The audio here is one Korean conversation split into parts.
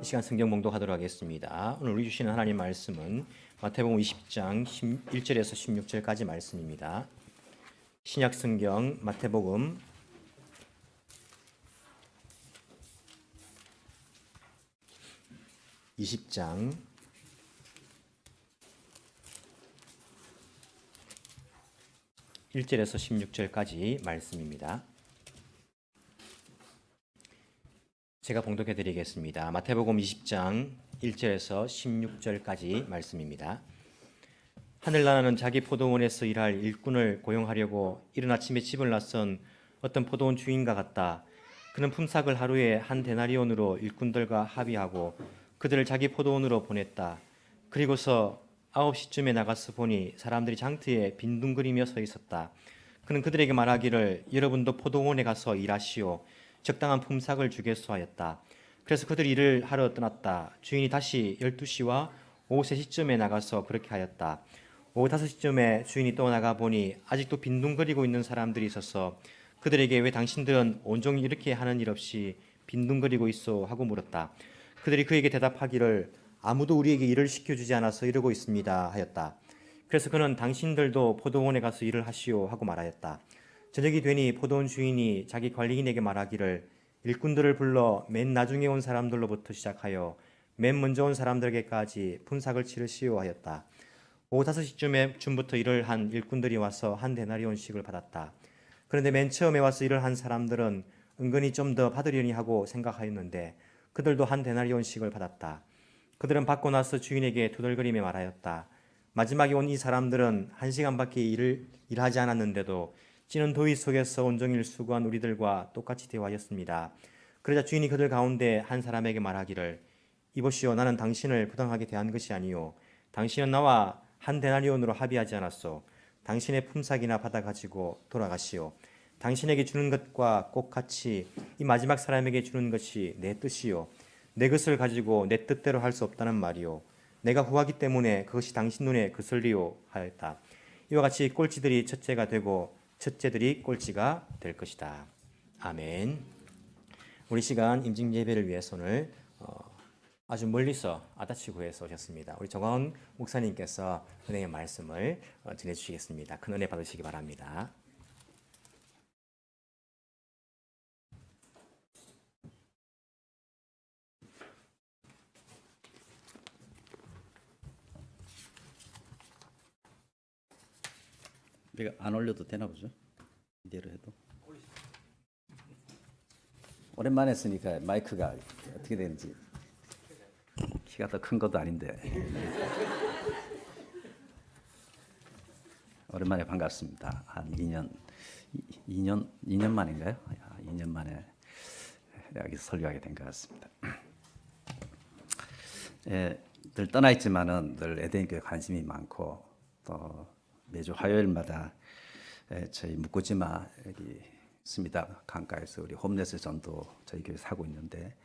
이 시간 성경 봉독하도록 하겠습니다. 오늘 우리 주시는 하나님 말씀은 마태복음 20장 1절에서 16절까지 말씀입니다. 신약 성경 마태복음 20장 1절에서 16절까지 말씀입니다. 제가 봉독해 드리겠습니다. 마태복음 20장 1절에서 16절까지 말씀입니다. 하늘나라는 자기 포도원에서 일할 일꾼을 고용하려고 이른 아침에 집을 나선 어떤 포도원 주인과 같다. 그는 품삯을 하루에 한 데나리온으로 일꾼들과 합의하고 그들을 자기 포도원으로 보냈다. 그리고서 9시쯤에 나가서 보니 사람들이 장터에 빈둥거리며 서 있었다. 그는 그들에게 말하기를 여러분도 포도원에 가서 일하시오. 적당한 품삯을 주겠소 하였다. 그래서 그들이 일을 하러 떠났다. 주인이 다시 12시와 오후 3시쯤에 나가서 그렇게 하였다. 오후 5시쯤에 주인이 또 나가 보니 아직도 빈둥거리고 있는 사람들이 있어서 그들에게 왜 당신들은 온종일 이렇게 하는 일 없이 빈둥거리고 있소 하고 물었다. 그들이 그에게 대답하기를 아무도 우리에게 일을 시켜주지 않아서 이러고 있습니다 하였다. 그래서 그는 당신들도 포도원에 가서 일을 하시오 하고 말하였다. 저녁이 되니 포도원 주인이 자기 관리인에게 말하기를 일꾼들을 불러 맨 나중에 온 사람들로부터 시작하여 맨 먼저 온 사람들에게까지 품삯을 치르시오 하였다. 오후 5시쯤부터 일을 한 일꾼들이 와서 한 데나리온씩을 받았다. 그런데 맨 처음에 와서 일을 한 사람들은 은근히 좀 더 받으려니 하고 생각하였는데 그들도 한 데나리온씩을 받았다. 그들은 받고 나서 주인에게 투덜거리며 말하였다. 마지막에 온 이 사람들은 1시간밖에 일하지 않았는데도 찌는 더위 속에서 온종일 수고한 우리들과 똑같이 대화하였습니다. 그러자 주인이 그들 가운데 한 사람에게 말하기를 이보시오, 나는 당신을 부당하게 대한 것이 아니오. 당신은 나와 한 데나리온으로 합의하지 않았소. 당신의 품삯이나 받아가지고 돌아가시오. 당신에게 주는 것과 꼭 같이 이 마지막 사람에게 주는 것이 내 뜻이요. 내 것을 가지고 내 뜻대로 할 수 없다는 말이요. 내가 구하기 때문에 그것이 당신 눈에 거슬리오 하였다. 이와 같이 꼴찌들이 첫째가 되고 첫째들이 꼴찌가 될 것이다. 아멘. 우리 시간 임직 예배를 위해서 오늘 아주 멀리서 아다치구에서 오셨습니다. 우리 정광훈 목사님께서 은혜의 말씀을 전해주시겠습니다. 큰 은혜 받으시기 바랍니다. 내가 안 올려도 되나 보죠? 이대로 해도. 오랜만에 했으니까 마이크가 어떻게 되는지. 키가 더 큰 것도 아닌데. 오랜만에 반갑습니다. 한 2년 만인가요? 2년 만에 여기서 설교하게 된 것 같습니다. 늘 떠나 있지만은 늘 에덴교회 관심이 많고 또 매주 화요일마다 저희 묵고지마 여기 있습니다. 강가에서 우리 홈레스 전도 저희 교회 사고 있는데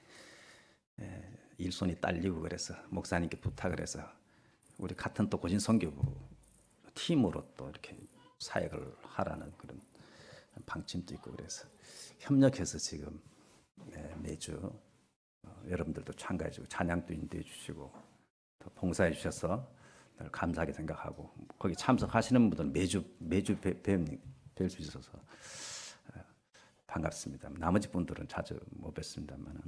일손이 딸리고 그래서 목사님께 부탁을 해서 우리 같은 또 고진 선교부 팀으로 또 이렇게 사역을 하라는 그런 방침도 있고 그래서 협력해서 지금 매주 여러분들도 참가해 주고 찬양도 인도해 주시고 또 봉사해 주셔서 늘 감사하게 생각하고 거기 참석하시는 분들은 매주 뵐 수 있어서 반갑습니다. 나머지 분들은 자주 못 뵙습니다만은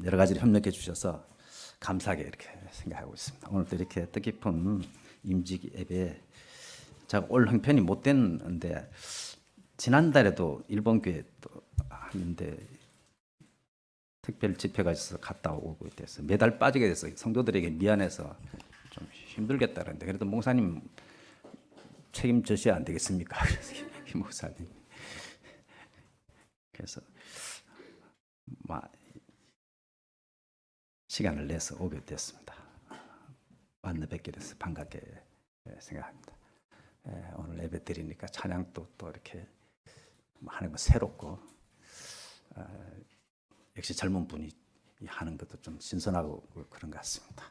여러 가지로 협력해 주셔서 감사하게 이렇게 생각하고 있습니다. 오늘도 이렇게 뜻깊은 임직 예배 제가 올 형편이 못 됐는데 지난달에도 일본 교회 또 하는데 특별 집회가 있어서 갔다 오고 됐어요. 매달 빠지게 돼서 성도들에게 미안해서 좀 힘들겠다 그랬는데 그래도 목사님 책임져셔야 안 되겠습니까? 그래서 목사님 그래서 시간을 내서 오게 됐습니다. 만나 뵙게 돼서 반갑게 생각합니다. 오늘 예배 드리니까 찬양도 또 이렇게 하는 거 새롭고 역시 젊은 분이 하는 것도 좀 신선하고 그런 것 같습니다.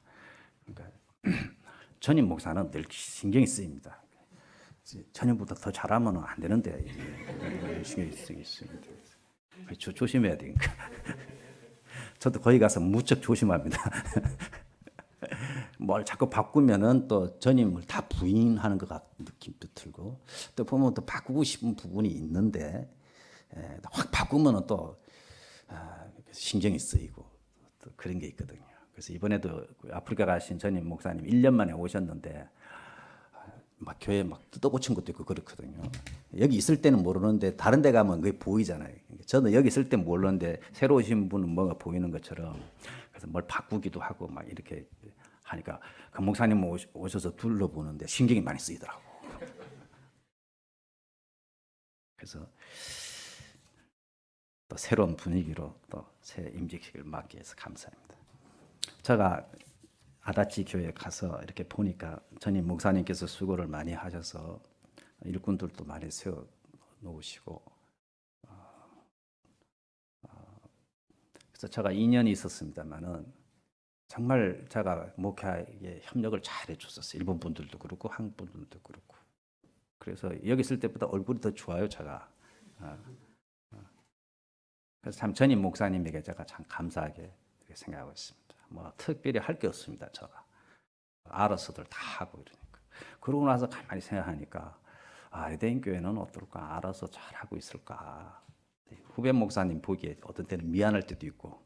그러니까 전임 목사는 늘 신경이 쓰입니다. 전임보다 더 잘하면 안 되는데 신경이 쓰입니다. 조심해야 되니까. 저도 거기 가서 무척 조심합니다. 뭘 자꾸 바꾸면은 또 전임을 다 부인하는 것 같은 느낌도 들고 또 보면 또 바꾸고 싶은 부분이 있는데 확 바꾸면은 또 신경이 쓰이고 또 그런 게 있거든요. 그래서 이번에도 아프리카 가신 전임 목사님 1년 만에 오셨는데 막 교회 막 뜯어고친 것도 있고 그렇거든요. 여기 있을 때는 모르는데 다른 데 가면 그게 보이잖아요. 저는 여기 있을 때 모르는데 새로 오신 분은 뭐가 보이는 것처럼 그래서 뭘 바꾸기도 하고 막 이렇게 하니까 그 목사님 오셔서 둘러보는데 신경이 많이 쓰이더라고. 그래서 또 새로운 분위기로 또 새 임직식을 맡게 해서 감사합니다. 제가 아다치 교회 가서 이렇게 보니까 전임 목사님께서 수고를 많이 하셔서 일꾼들도 많이 세워 놓으시고 그래서 제가 2년이 있었습니다만은 정말 제가 목회에 협력을 잘 해줬었어요. 일본 분들도 그렇고 한국 분들도 그렇고 그래서 여기 있을 때보다 얼굴이 더 좋아요 제가. 그래서 참 전임 목사님에게 제가 참 감사하게 생각하고 있습니다. 뭐 특별히 할 게 없습니다. 제가 알아서들 다 하고 이러니까 그러고 나서 가만히 생각하니까 에덴 교회는 어떨까 알아서 잘 하고 있을까. 후배 목사님 보기에 어떤 때는 미안할 때도 있고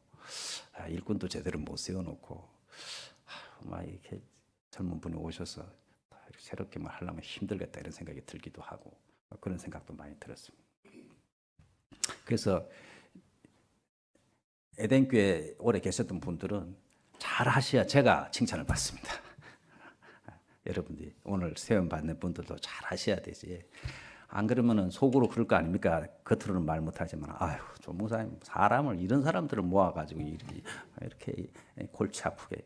일꾼도 제대로 못 세워놓고 막 이렇게 젊은 분이 오셔서 이렇게 새롭게 말 하려면 힘들겠다 이런 생각이 들기도 하고 그런 생각도 많이 들었습니다. 그래서 에덴 교회 오래 계셨던 분들은 잘 하셔야 제가 칭찬을 받습니다. 여러분들이 오늘 세움 받는 분들도 잘 하셔야 되지. 안 그러면은 속으로 그럴 거 아닙니까? 겉으로는 말 못하지만 아유 조 목사님 사람을 이런 사람들을 모아가지고 이렇게 골치 아프게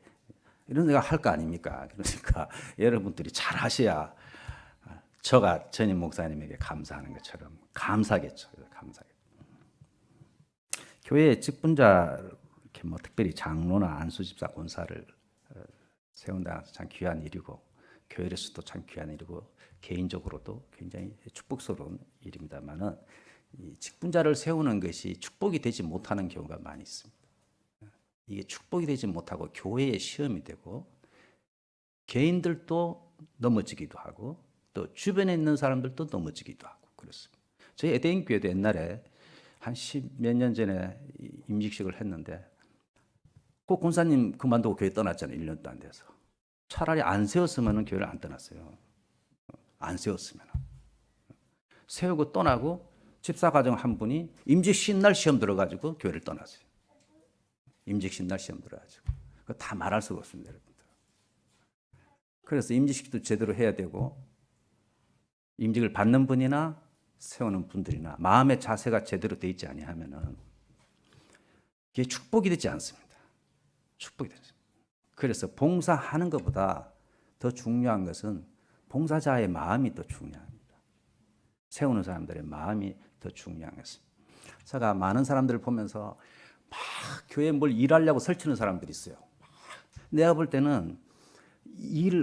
이런 내가 할 거 아닙니까? 그러니까 여러분들이 잘 하셔야 저가 전임 목사님에게 감사하는 것처럼 감사겠죠. 감사겠죠. 교회의 직분자 이렇게 뭐 특별히 장로나 안수집사 권사를 세운다는 것은 참 귀한 일이고 교회로서도 참 귀한 일이고 개인적으로도 굉장히 축복스러운 일입니다만은 이 직분자를 세우는 것이 축복이 되지 못하는 경우가 많이 있습니다. 이게 축복이 되지 못하고 교회의 시험이 되고 개인들도 넘어지기도 하고 또 주변에 있는 사람들도 넘어지기도 하고 그렇습니다. 저희 에덴 교회도 옛날에 한 10몇 년 전에 임직식을 했는데 그 권사님 그만두고 교회 떠났잖아요. 1년도 안 돼서. 차라리 안 세웠으면 교회를 안 떠났어요. 안 세웠으면. 세우고 떠나고 집사가정 한 분이 임직식 날 시험 들어가지고 교회를 떠났어요. 임직식 날 시험 들어가지고. 그거 다 말할 수가 없습니다. 여러분들. 그래서 임직식도 제대로 해야 되고 임직을 받는 분이나 세우는 분들이나 마음의 자세가 제대로 돼 있지 아니하면은 이게 축복이 되지 않습니다. 축복이 되지. 그래서 봉사하는 것보다 더 중요한 것은 봉사자의 마음이 더 중요합니다. 세우는 사람들의 마음이 더 중요한 것입니다. 제가 많은 사람들을 보면서 막 교회에 뭘 일하려고 설치는 사람들이 있어요. 내가 볼 때는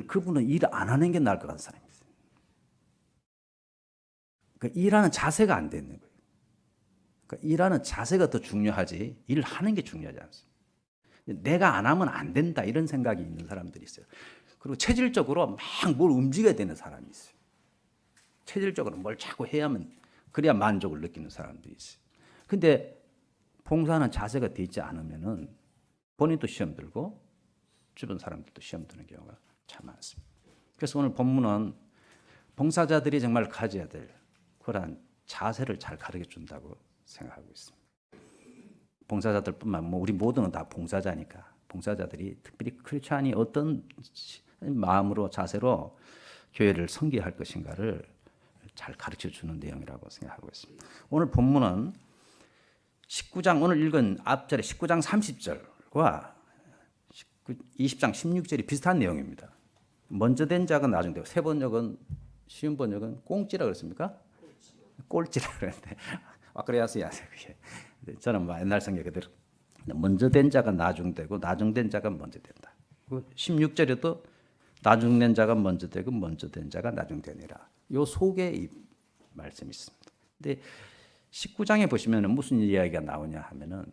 그분은 일 안 하는 게 나을 것 같은 사람이에요. 그러니까 일하는 자세가 안 되는 거예요. 그러니까 일하는 자세가 더 중요하지 일하는 게 중요하지 않습니다. 내가 안 하면 안 된다 이런 생각이 있는 사람들이 있어요. 그리고 체질적으로 막 뭘 움직여야 되는 사람이 있어요. 체질적으로 뭘 자꾸 해야만 그래야 만족을 느끼는 사람들이 있어요. 근데 봉사하는 자세가 되지 않으면은 본인도 시험 들고 주변 사람들도 시험 드는 경우가 참 많습니다. 그래서 오늘 본문은 봉사자들이 정말 가져야 될 그러한 자세를 잘 가르쳐 준다고 생각하고 있습니다. 봉사자들뿐만 우리 모두는 다 봉사자니까 봉사자들이 특별히 크리스찬이 어떤 마음으로 자세로 교회를 섬겨야 할 것인가를 잘 가르쳐 주는 내용이라고 생각하고 있습니다. 오늘 본문은 19장 오늘 읽은 앞절에 19장 30절과 20장 16절이 비슷한 내용입니다. 먼저 된 자가 나중 되고 새 번역은 쉬운 번역은 꽁찌라 그랬습니까? 꼴찌라 그랬는데 그래야서야 그게 저는 옛날 성경 그대로 먼저 된 자가 나중 되고 나중 된 자가 먼저 된다. 16절에도 나중 된 자가 먼저 되고 먼저 된 자가 나중 되니라. 요 속에 이 말씀이 있습니다. 근데 19장에 보시면 무슨 이야기가 나오냐 하면은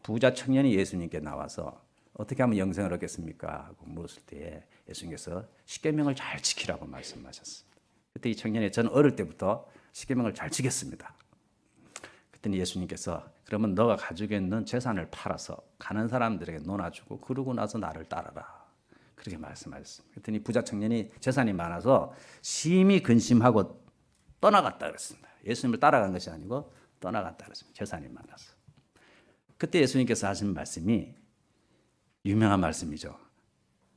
부자 청년이 예수님께 나와서 어떻게 하면 영생을 얻겠습니까? 하고 물었을 때 예수님께서 십계명을 잘 지키라고 말씀하셨습니다. 그때 이 청년이 저는 어릴 때부터 십계명을 잘 지켰습니다. 그랬더니 예수님께서 그러면 너가 가지고 있는 재산을 팔아서 가는 사람들에게 나눠주고 그러고 나서 나를 따라라. 그렇게 말씀하셨습니다. 그랬더니 부자 청년이 재산이 많아서 심히 근심하고 떠나갔다 그랬습니다. 예수님을 따라간 것이 아니고 떠나갔다 그랬습니다. 재산이 많아서. 그때 예수님께서 하신 말씀이 유명한 말씀이죠.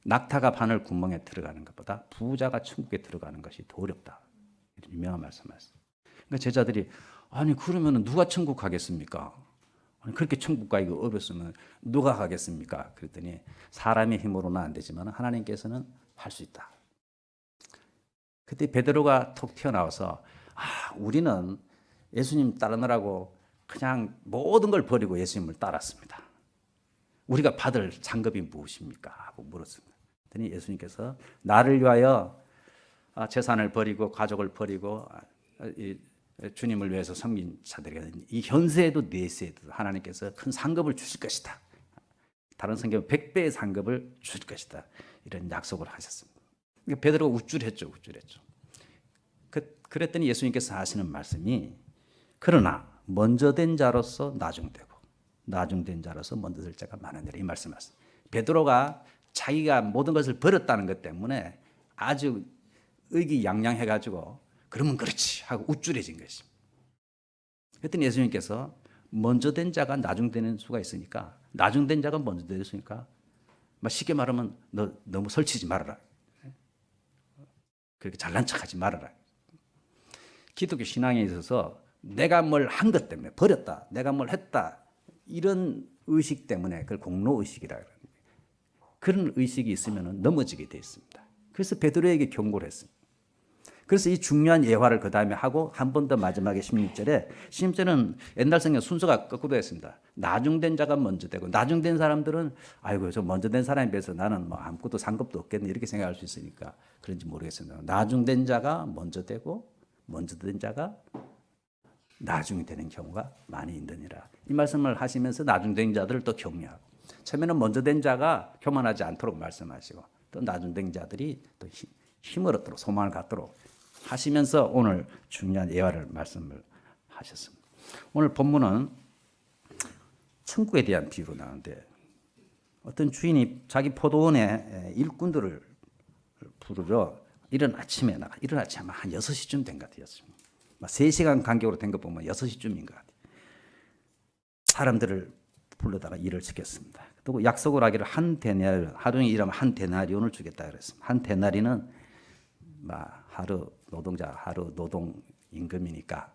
낙타가 바늘 구멍에 들어가는 것보다 부자가 천국에 들어가는 것이 더 어렵다. 유명한 말씀하셨어요. 그러니까 제자들이 아니 그러면 누가 천국 가겠습니까? 아니, 그렇게 천국 가기가 어렵으면 누가 가겠습니까? 그랬더니 사람의 힘으로는 안 되지만 하나님께서는 할 수 있다. 그때 베드로가 톡 튀어나와서 우리는 예수님 따르느라고 그냥 모든 걸 버리고 예수님을 따랐습니다. 우리가 받을 상급이 무엇입니까? 하고 물었습니다. 그랬더니 예수님께서 나를 위하여 재산을 버리고 가족을 버리고 주님을 위해서 섬긴 자들에게 이 현세에도 내세에도 하나님께서 큰 상급을 주실 것이다. 다른 성경은 100배의 상급을 주실 것이다. 이런 약속을 하셨습니다. 그러니까 베드로가 우쭐했죠. 그랬더니 예수님께서 하시는 말씀이 그러나 먼저 된 자로서 나중되고 나중된 자로서 먼저 될 자가 많으니라 이 말씀하셨습니다. 베드로가 자기가 모든 것을 버렸다는 것 때문에 아주 의기양양해가지고 그러면 그렇지 하고 우쭐해진 것입니다. 그랬더니 예수님께서 먼저 된 자가 나중되는 수가 있으니까 나중된 자가 먼저 되었으니까 쉽게 말하면 너 너무 설치지 말아라. 그렇게 잘난 척하지 말아라. 기독교 신앙에 있어서 내가 뭘 한 것 때문에 버렸다. 내가 뭘 했다. 이런 의식 때문에 그걸 공로의식이라 그럽니다. 그런 의식이 있으면 넘어지게 되어 있습니다. 그래서 베드로에게 경고를 했습니다. 그래서 이 중요한 예화를 그 다음에 하고 한 번 더 마지막에 16절은 옛날 성경 순서가 거꾸로 했습니다. 나중된 자가 먼저 되고 나중된 사람들은 아이고 저 먼저 된 사람에 비해서 나는 뭐 아무것도 상급도 없겠네 이렇게 생각할 수 있으니까 그런지 모르겠습니다. 나중된 자가 먼저 되고 먼저 된 자가 나중이 되는 경우가 많이 있느니라. 이 말씀을 하시면서 나중된 자들을 또 격려하고 처음에는 먼저 된 자가 교만하지 않도록 말씀하시고 또 나중된 자들이 또 힘을 얻도록 소망을 갖도록 하시면서 오늘 중요한 예화를 말씀을 하셨습니다. 오늘 본문은 천국에 대한 비유로 나오는데 어떤 주인이 자기 포도원에 일꾼들을 부르러 이른 아침에 아마 한 6시쯤 된 것 같았습니다. 3시간 간격으로 된 거 보면 6시쯤인 것 같아요. 사람들을 불러다가 일을 시켰습니다. 또 약속을 하기를 한 데나리온, 하루에 일하면 한 데나리온을 주겠다 그랬습니다. 한 데나리는 하루 노동자 하루 노동 임금이니까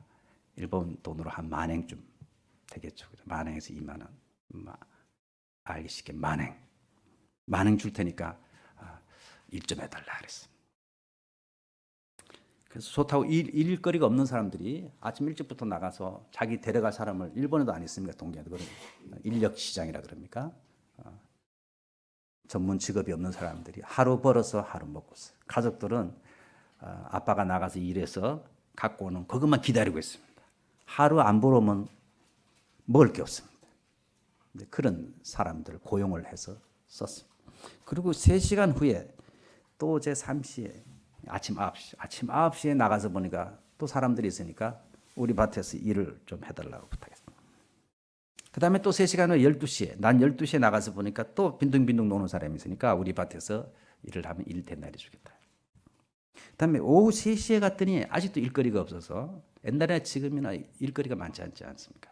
일본 돈으로 한 만행쯤 되겠죠. 만행에서 2만 원. 알기 쉽게 만행 줄 테니까 일 좀 해달라 그랬습니다. 그래서 좋다고 일거리가 없는 사람들이 아침 일찍부터 나가서 자기 데려갈 사람을 일본에도 안 있습니까? 동계에도 그런 인력 시장이라 그럽니까? 전문 직업이 없는 사람들이 하루 벌어서 하루 먹고 있어요. 가족들은 아빠가 나가서 일해서 갖고 오는 그것만 기다리고 있습니다. 하루 안 벌어오면 먹을 게 없습니다. 그런 사람들 고용을 해서 썼습니다. 그리고 3시간 후에 또 제 3시에 아침 9시에 나가서 보니까 또 사람들이 있으니까 우리 밭에서 일을 좀 해달라고 부탁했습니다. 그 다음에 또 3시간 후에 12시에 난 12시에 나가서 보니까 또 빈둥빈둥 노는 사람이 있으니까 우리 밭에서 일을 하면 1데나리 주겠다. 그 다음에 오후 3시에 갔더니 아직도 일거리가 없어서 옛날이나 지금이나 일거리가 많지 않지 않습니까?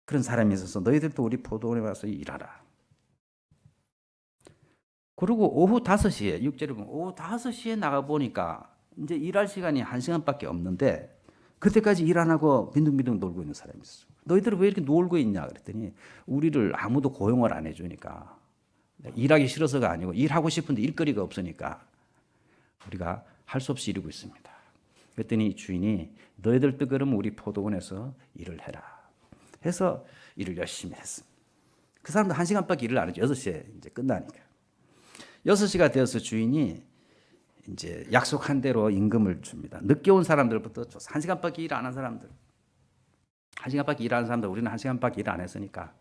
그런 사람이 있어서 너희들도 우리 포도원에 와서 일하라. 그리고 오후 5시에 6절에 보면 오후 5시에 나가보니까 이제 일할 시간이 1시간밖에 없는데 그때까지 일 안 하고 빈둥빈둥 놀고 있는 사람이 있었어요. 너희들은 왜 이렇게 놀고 있냐 그랬더니 우리를 아무도 고용을 안 해주니까 일하기 싫어서가 아니고 일하고 싶은데 일거리가 없으니까 우리가 할 수 없이 이러고 있습니다. 그랬더니 주인이 너희들도 그러면 우리 포도원에서 일을 해라 해서 일을 열심히 했습니다. 그 사람도 1시간밖에 일을 안 했죠. 6시에 이제 끝나니까. 6시가 되어서 주인이 이제 약속한 대로 임금을 줍니다. 늦게 온 사람들부터 1시간밖에 일 안 한 사람들. 1시간밖에 일 안 한 사람들 우리는 1시간밖에 일 안 했으니까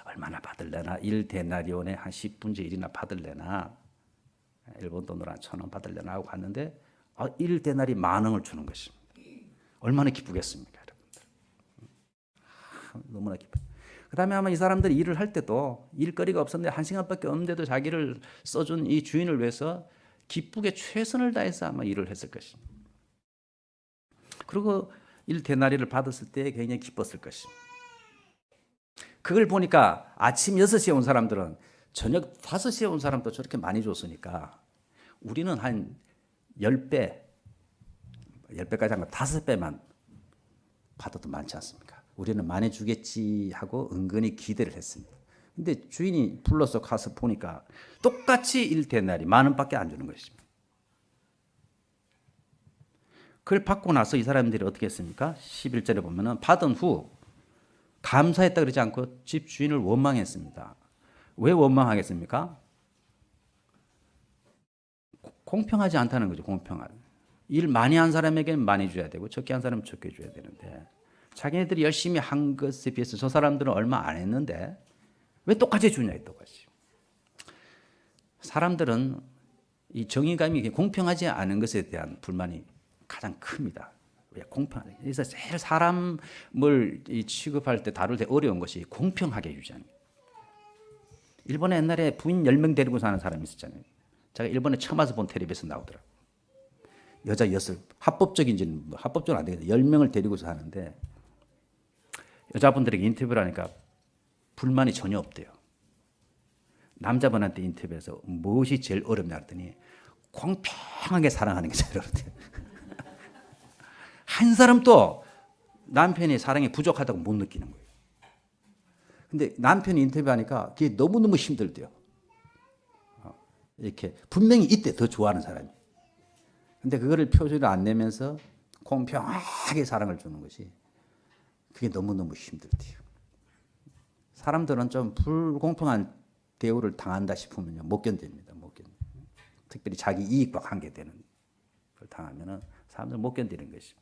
얼마나 받을래나 1데나리온에 한 10분의 1이나 받을래나 일본 돈으로 한 1,000원 받을래나 하고 갔는데 1데나리 10,000원을 주는 것입니다. 얼마나 기쁘겠습니까, 여러분들. 너무나 기뻐요. 그 다음에 아마 이 사람들이 일을 할 때도 일거리가 없었는데 1시간밖에 없는데도 자기를 써준 이 주인을 위해서 기쁘게 최선을 다해서 아마 일을 했을 것입니다. 그리고 1데나리를 받았을 때 굉장히 기뻤을 것입니다. 그걸 보니까 아침 6시에 온 사람들은 저녁 5시에 온 사람도 저렇게 많이 줬으니까 우리는 한 10배, 10배까지 한 거 5배만 받아도 많지 않습니까? 우리는 많이 주겠지 하고 은근히 기대를 했습니다. 근데 주인이 불러서 가서 보니까 똑같이 1데나리 10,000원밖에 안 주는 것입니다. 그걸 받고 나서 이 사람들이 어떻게 했습니까? 11절에 보면은 받은 후 감사했다 그러지 않고 집 주인을 원망했습니다. 왜 원망하겠습니까? 공평하지 않다는 거죠. 일 많이 한 사람에게는 많이 줘야 되고 적게 한 사람은 적게 줘야 되는데 자기네들이 열심히 한 것에 비해서 저 사람들은 얼마 안 했는데 왜 똑같이 주냐 똑같이. 사람들은 이 정의감이 공평하지 않은 것에 대한 불만이 가장 큽니다. 왜 공평하게. 그래서 제일 사람을 취급할 때 다룰 때 어려운 것이 공평하게 유지하는 거예요. 일본에 옛날에 부인 10명 데리고 사는 사람이 있었잖아요. 제가 일본에 처음 와서 본 텔레비에서 나오더라고요. 여자 6, 합법적인지는 합법적으로 안 되겠다. 10명을 데리고 사는데 여자분들에게 인터뷰를 하니까 불만이 전혀 없대요. 남자분한테 인터뷰해서 무엇이 제일 어렵냐 했더니 공평하게 사랑하는 게 제일 어렵대요. 한 사람도 남편이 사랑이 부족하다고 못 느끼는 거예요. 근데 남편이 인터뷰하니까 그게 너무너무 힘들대요. 이렇게 분명히 이때 더 좋아하는 사람이. 근데 그거를 표시를 안 내면서 공평하게 사랑을 주는 것이 그게 너무너무 힘들대요. 사람들은 좀 불공평한 대우를 당한다 싶으면 못 견딥니다. 못 견뎌요. 특별히 자기 이익과 관계되는 걸 당하면 사람들은 못 견디는 것입니다.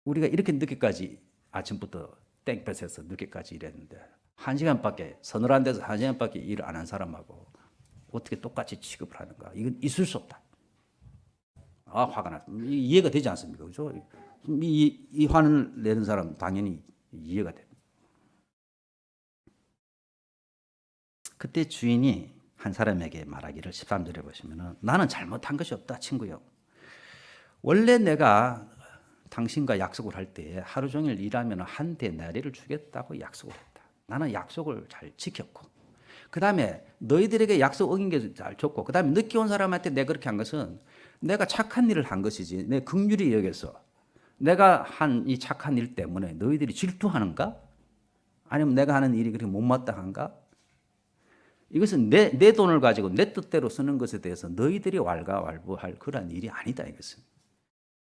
우리가 이렇게 늦게까지 아침부터 땡볕에서 늦게까지 일했는데 1시간밖에 서늘한 데서 1시간밖에 일을 안 한 사람하고 어떻게 똑같이 취급을 하는가? 이건 있을 수 없다. 화가 났다. 이해가 되지 않습니까? 그렇죠? 이 화를 내는 사람 당연히 이해가 됩니다. 그때 주인이 한 사람에게 말하기를 13절에 보시면은 나는 잘못한 것이 없다, 친구요. 원래 내가 당신과 약속을 할 때 하루 종일 일하면 1데나리를 주겠다고 약속을 했다. 나는 약속을 잘 지켰고 그 다음에 너희들에게 약속 어긴 게 잘 줬고 그 다음에 늦게 온 사람한테 내가 그렇게 한 것은 내가 착한 일을 한 것이지 내 긍휼히 여겨서 내가 한 이 착한 일 때문에 너희들이 질투하는가? 아니면 내가 하는 일이 그렇게 못마땅한가? 이것은 내 돈을 가지고 내 뜻대로 쓰는 것에 대해서 너희들이 왈가왈부할 그런 일이 아니다 이것은.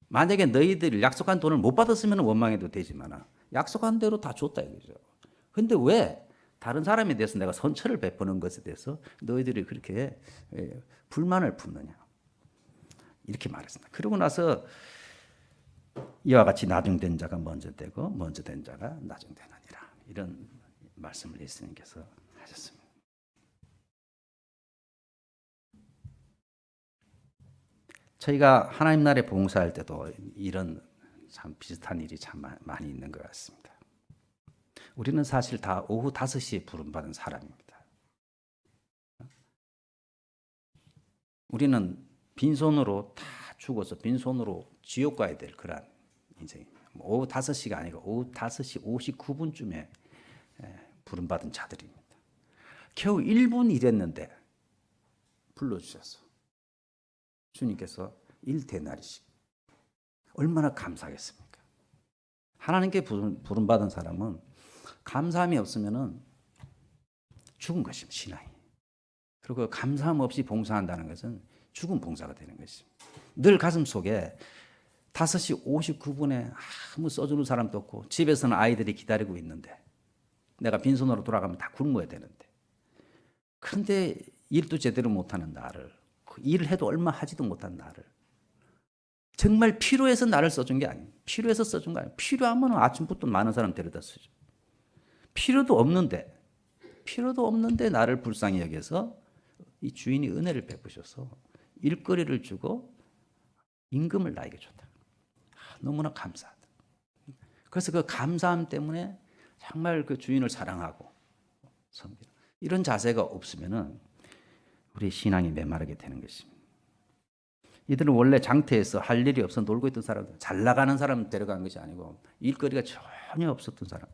만약에 너희들이 약속한 돈을 못 받았으면 원망해도 되지만 약속한 대로 다 줬다 이거죠. 근데 왜 다른 사람에 대해서 내가 선처를 베푸는 것에 대해서 너희들이 그렇게 불만을 품느냐 이렇게 말했습니다. 그러고 나서 이와 같이 나중된 자가 먼저 되고 먼저 된 자가 나중되느니라 이런 말씀을 예수님께서 하셨습니다. 저희가 하나님 나라에 봉사할 때도 이런 참 비슷한 일이 참 많이 있는 것 같습니다. 우리는 사실 다 오후 5시에 부름받은 사람입니다. 우리는 빈손으로 다 죽어서 빈손으로 지옥 가야 될 그런 인생입니다. 오후 5시가 아니고 오후 5시 59분쯤에 부름받은 자들입니다. 겨우 1분 일했는데 불러주셔서 주님께서 1데나리씩 얼마나 감사하겠습니까? 하나님께 부름받은 사람은 감사함이 없으면 죽은 것입니다. 신앙이. 그리고 감사함 없이 봉사한다는 것은 죽은 봉사가 되는 것입니다. 늘 가슴속에 5시 59분에 아무 써주는 사람도 없고 집에서는 아이들이 기다리고 있는데 내가 빈손으로 돌아가면 다 굶어야 되는데 그런데 일도 제대로 못하는 나를 일을 해도 얼마 하지도 못한 나를 정말 필요해서 나를 써준 게 아니에요. 필요해서 써준 거 아니에요. 필요하면 아침부터 많은 사람 데려다 쓰죠. 필요도 없는데 나를 불쌍히 여겨서 이 주인이 은혜를 베푸셔서 일거리를 주고 임금을 나에게 줬다. 너무나 감사하다. 그래서 그 감사함 때문에 정말 그 주인을 사랑하고 섬기는 이런 자세가 없으면은 우리 신앙이 메마르게 되는 것입니다. 이들은 원래 장태에서 할 일이 없어 놀고 있던 사람들, 잘 나가는 사람 데려간 것이 아니고 일거리가 전혀 없었던 사람.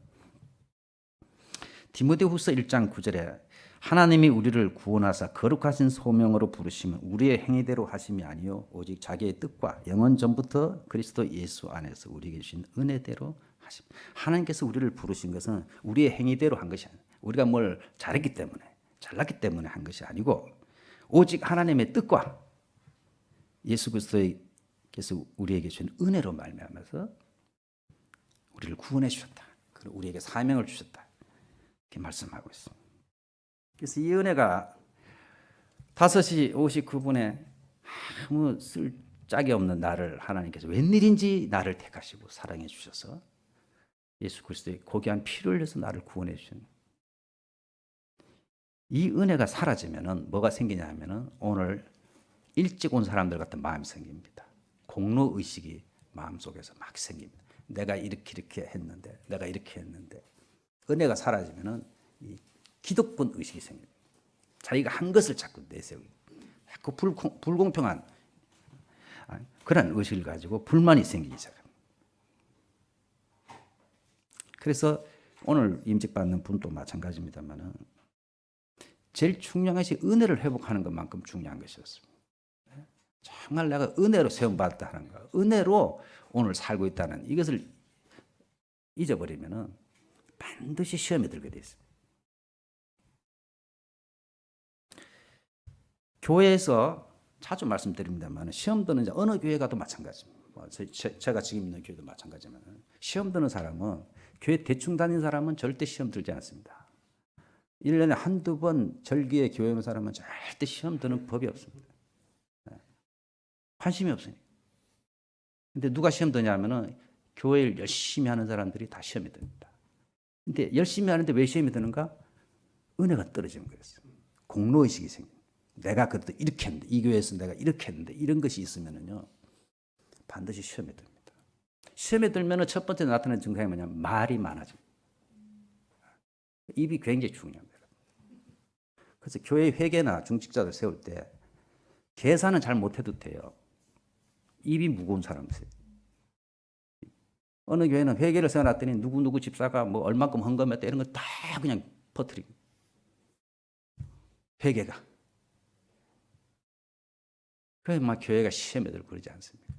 디모데후서 1장 9절에 하나님이 우리를 구원하사 거룩하신 소명으로 부르시면 우리의 행위대로 하심이 아니요 오직 자기의 뜻과 영원 전부터 그리스도 예수 안에서 우리에게 주신 은혜대로 하심. 하나님께서 우리를 부르신 것은 우리의 행위대로 한 것이 아니에요. 우리가 뭘 잘했기 때문에 잘났기 때문에 한 것이 아니고 오직 하나님의 뜻과 예수 그리스도께서 우리에게 주신 은혜로 말미암아서 우리를 구원해 주셨다. 그리고 우리에게 사명을 주셨다. 이렇게 말씀하고 있습니다. 그래서 이 은혜가 5시 59분에 아무 쓸 짝이 없는 나를 하나님께서 웬일인지 나를 택하시고 사랑해 주셔서 예수 그리스도의 고귀한 피를 흘려서 나를 구원해 주신 이 은혜가 사라지면은 뭐가 생기냐 하면은 오늘 일찍 온 사람들 같은 마음이 생깁니다. 공로 의식이 마음속에서 막 생깁니다. 내가 이렇게 했는데 내가 이렇게 했는데 은혜가 사라지면은 이 기득권 의식이 생깁니다. 자기가 한 것을 자꾸 내세우고 자꾸 불공평한 그런 의식을 가지고 불만이 생기기 시작합니다. 그래서 오늘 임직받는 분도 마찬가지입니다만은 제일 중요한 것이 은혜를 회복하는 것만큼 중요한 것이었습니다. 정말 내가 은혜로 세움받았다 하는 거, 은혜로 오늘 살고 있다는 이것을 잊어버리면은 반드시 시험에 들게 돼 있습니다. 교회에서 자주 말씀드립니다만 시험 드는 자 어느 교회 가도 마찬가지입니다. 제가 지금 있는 교회도 마찬가지지만 시험 드는 사람은 교회 대충 다니는 사람은 절대 시험 들지 않습니다. 1년에 한두 번 절기에 교회 오는 사람은 절대 시험 드는 법이 없습니다. 관심이 없으니까. 근데 누가 시험 드냐 하면은 교회를 열심히 하는 사람들이 다 시험에 듭니다. 근데 열심히 하는데 왜 시험에 드는가? 은혜가 떨어지는 거였어요. 공로의식이 생깁니다. 내가 그래도 이렇게 했는데, 이 교회에서 내가 이렇게 했는데, 이런 것이 있으면은요, 반드시 시험에 듭니다. 시험에 들면은 첫 번째 나타나는 증상이 뭐냐면 말이 많아집니다. 입이 굉장히 중요합니다. 그래서 교회 회계나 중직자들 세울 때 계산은 잘 못해도 돼요. 입이 무거운 사람이세요. 어느 교회는 회계를 세워놨더니 누구 집사가 뭐 얼마큼 헌금했다 이런 거 다 그냥 퍼뜨리고 회계가. 그래서 막 교회가 시험에 들고 그러지 않습니다.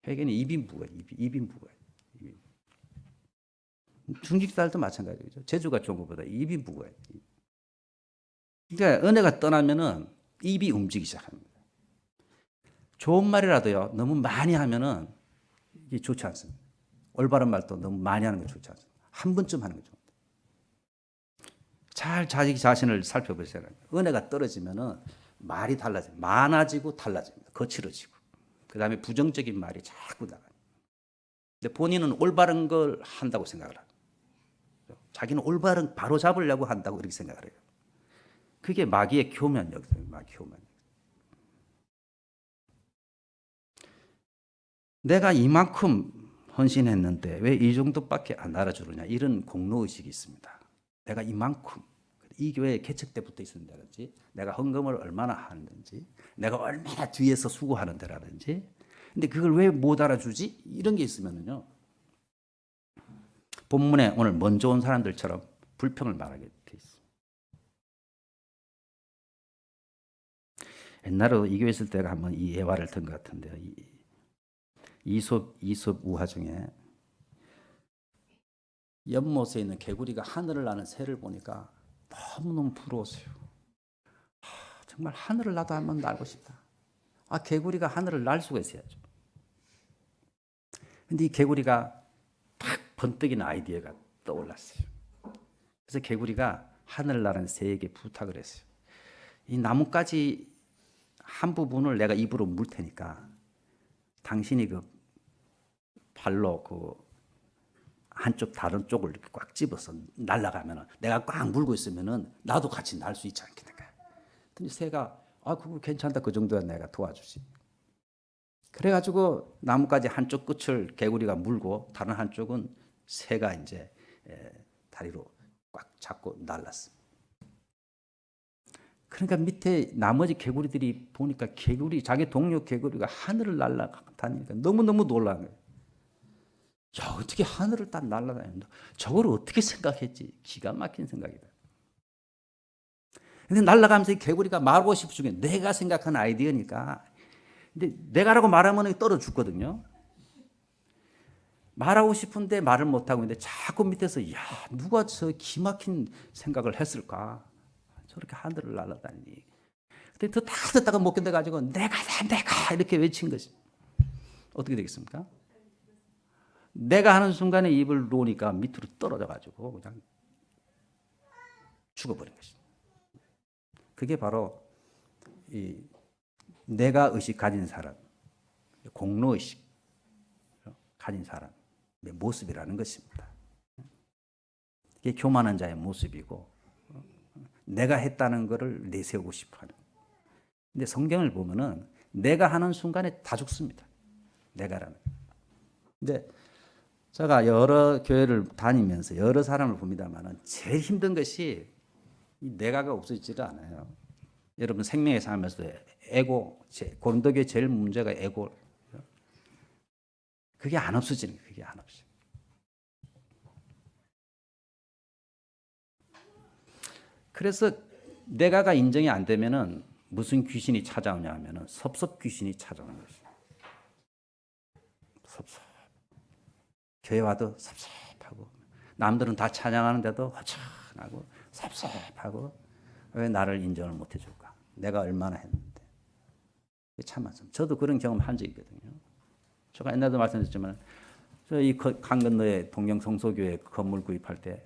회계는 입이 무거워요. 입이 무거워요. 중직자들도 마찬가지죠. 재주가 좋은 것보다 입이 무거워요. 그러니까 은혜가 떠나면은 입이 움직이기 시작합니다. 좋은 말이라도요, 너무 많이 하면은 이게 좋지 않습니다. 올바른 말도 너무 많이 하는 게 좋지 않습니다. 한 번쯤 하는 게 좋습니다. 잘 자기 자신을 살펴보셔야 합니다. 은혜가 떨어지면은 말이 달라져요. 많아지고 달라집니다. 거칠어지고. 그 다음에 부정적인 말이 자꾸 나가요. 근데 본인은 올바른 걸 한다고 생각을 합니다. 자기는 올바른 바로 잡으려고 한다고 그렇게 생각을 해요. 그게 마귀의 교면력이에요. 마귀 교면. 내가 이만큼 헌신했는데 왜 이 정도밖에 안 알아주느냐 이런 공로의식이 있습니다. 내가 이만큼 이 교회에 개척 때부터 있었는다든지 내가 헌금을 얼마나 하는지 내가 얼마나 뒤에서 수고하는데라든지 근데 그걸 왜 못 알아주지? 이런 게 있으면은요 본문에 오늘 먼저 온 사람들처럼 불평을 말하게 돼 있어요. 옛날에 이 교회 있을 때가 한번 이 예화를 든 것 같은데요. 이솝 우화 중에 연못에 있는 개구리가 하늘을 나는 새를 보니까 너무너무 부러웠어요. 정말 하늘을 나도 한번 날고 싶다. 개구리가 하늘을 날 수가 있어야죠. 근데 이 개구리가 탁 번뜩이는 아이디어가 떠올랐어요. 그래서 개구리가 하늘을 나는 새에게 부탁을 했어요. 이 나뭇가지 한 부분을 내가 입으로 물 테니까 당신이 그 발로 그 한쪽 다른 쪽을 이렇게 꽉 집어서 날아가면은 내가 꽉 물고 있으면은 나도 같이 날 수 있지 않겠는가. 근데 새가 그거 괜찮다 그 정도야 내가 도와주지. 그래가지고 나뭇가지 한쪽 끝을 개구리가 물고 다른 한쪽은 새가 이제 다리로 꽉 잡고 날랐습니다. 그러니까 밑에 나머지 개구리들이 보니까 자기 동료 개구리가 하늘을 날아다니니까 너무너무 놀란 거예요. 야, 어떻게 하늘을 딱 날아다닌다. 저걸 어떻게 생각했지? 기가 막힌 생각이다. 근데 날아가면서 이 개구리가 말하고 싶은 중에 내가 생각한 아이디어니까. 근데 내가라고 말하면 떨어 죽거든요. 말하고 싶은데 말을 못하고 있는데 자꾸 밑에서 야, 누가 저 기막힌 생각을 했을까? 저렇게 하늘을 날아다니니. 근데 더 다 듣다가 못 견뎌가지고 내가 이렇게 외친 것이 어떻게 되겠습니까? 내가 하는 순간에 입을 놓으니까 밑으로 떨어져가지고 그냥 죽어버린 것입니다. 그게 바로 이 내가 의식 가진 사람, 공로 의식 가진 사람의 모습이라는 것입니다. 이게 교만한 자의 모습이고 내가 했다는 것을 내세우고 싶어하는. 근데 성경을 보면은 내가 하는 순간에 다 죽습니다. 내가라는. 근데 제가 여러 교회를 다니면서 여러 사람을 봅니다만은 제일 힘든 것이 이 내가가 없어지지를 않아요. 여러분 생명에 살면서 에고, 고린도교의 제일 문제가 에고. 그게 안 없어지는 거예요. 그게 안 없어져. 그래서 내가가 인정이 안 되면은 무슨 귀신이 찾아오냐 하면은 섭섭 귀신이 찾아오는 것이에요. 섭섭. 교회 와도 섭섭하고 남들은 다 찬양하는데도 허전하고 섭섭하고 왜 나를 인정을 못 해줄까? 내가 얼마나 했는데. 참았습니다. 저도 그런 경험 한 적이 있거든요. 제가 옛날에도 말씀드렸지만 이 강 건너에 동경 성소교회 건물 구입할 때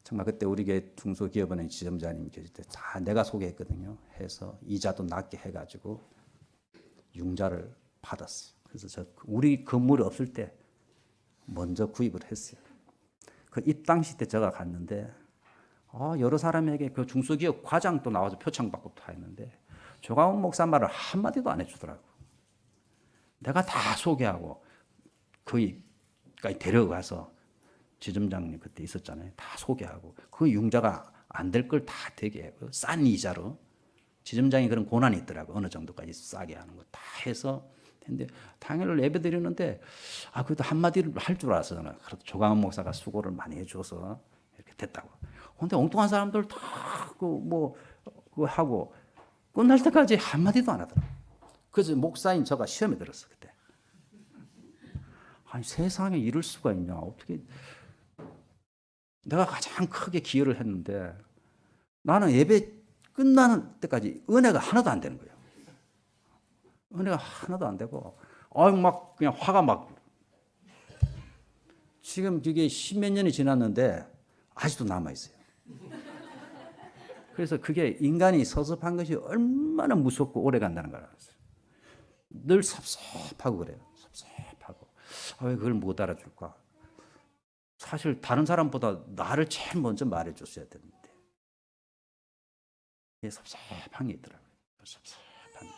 정말 그때 우리 교회 중소기업은행 지점장님 계실 때 다 내가 소개했거든요. 해서 이자도 낮게 해가지고 융자를 받았어요. 그래서 우리 건물이 없을 때 먼저 구입을 했어요. 그 입당시 때 제가 갔는데 여러 사람에게 그 중소기업 과장도 나와서 표창 받고 다 했는데 조광훈 목사 말을 한마디도 안 해주더라고. 내가 다 소개하고 거기까지 데려가서 지점장님 그때 있었잖아요. 다 소개하고 그 융자가 안 될 걸 다 되게 싼 이자로 지점장이 그런 고난이 있더라고. 어느 정도까지 싸게 하는 거 다 해서 근데 당일을 예배 드리는데 그래도 한마디를 할 줄 알았어. 그래도 조광훈 목사가 수고를 많이 해줘서 이렇게 됐다고. 근데 엉뚱한 사람들 다 그거 하고 끝날 때까지 한마디도 안 하더라고. 그래서 목사인 저가 시험에 들었어 그때. 아니 세상에 이럴 수가 있냐? 어떻게 내가 가장 크게 기여를 했는데 나는 예배 끝나는 때까지 은혜가 하나도 안 되는 거예요. 은혜가 하나도 안 되고, 막 그냥 화가 막. 지금 이게 십몇 년이 지났는데 아직도 남아 있어요. 그래서 그게 인간이 섭섭한 것이 얼마나 무섭고 오래 간다는 걸 알았어요. 늘 섭섭하고 그래요. 섭섭하고. 왜 그걸 못 알아줄까? 사실 다른 사람보다 나를 제일 먼저 말해줬어야 되는데. 이게 섭섭한 게 있더라고요. 섭섭한 게.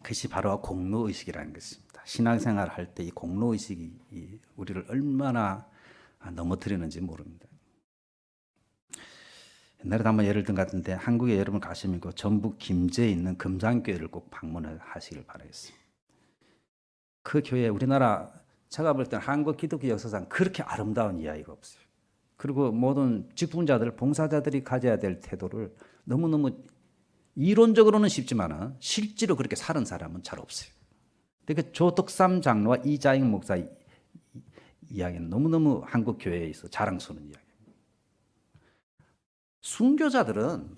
그것이 바로 공로의식이라는 것입니다. 신앙생활을 할 때 이 공로의식이 우리를 얼마나 넘어뜨리는지 모릅니다. 옛날에도 한번 예를 든 것 같은데 한국에 여러분 가시면 그 전북 김제에 있는 금산교회를 꼭 방문하시길 바라겠습니다. 그 교회 우리나라 제가 볼 때는 한국 기독교 역사상 그렇게 아름다운 이야기가 없어요. 그리고 모든 직분자들, 봉사자들이 가져야 될 태도를 너무너무 이론적으로는 쉽지만 실제로 그렇게 사는 사람은 잘 없어요. 그러니까 조덕삼 장로와 이자익 목사 이야기는 너무너무 한국 교회에 있어 자랑스러운 이야기입니다. 순교자들은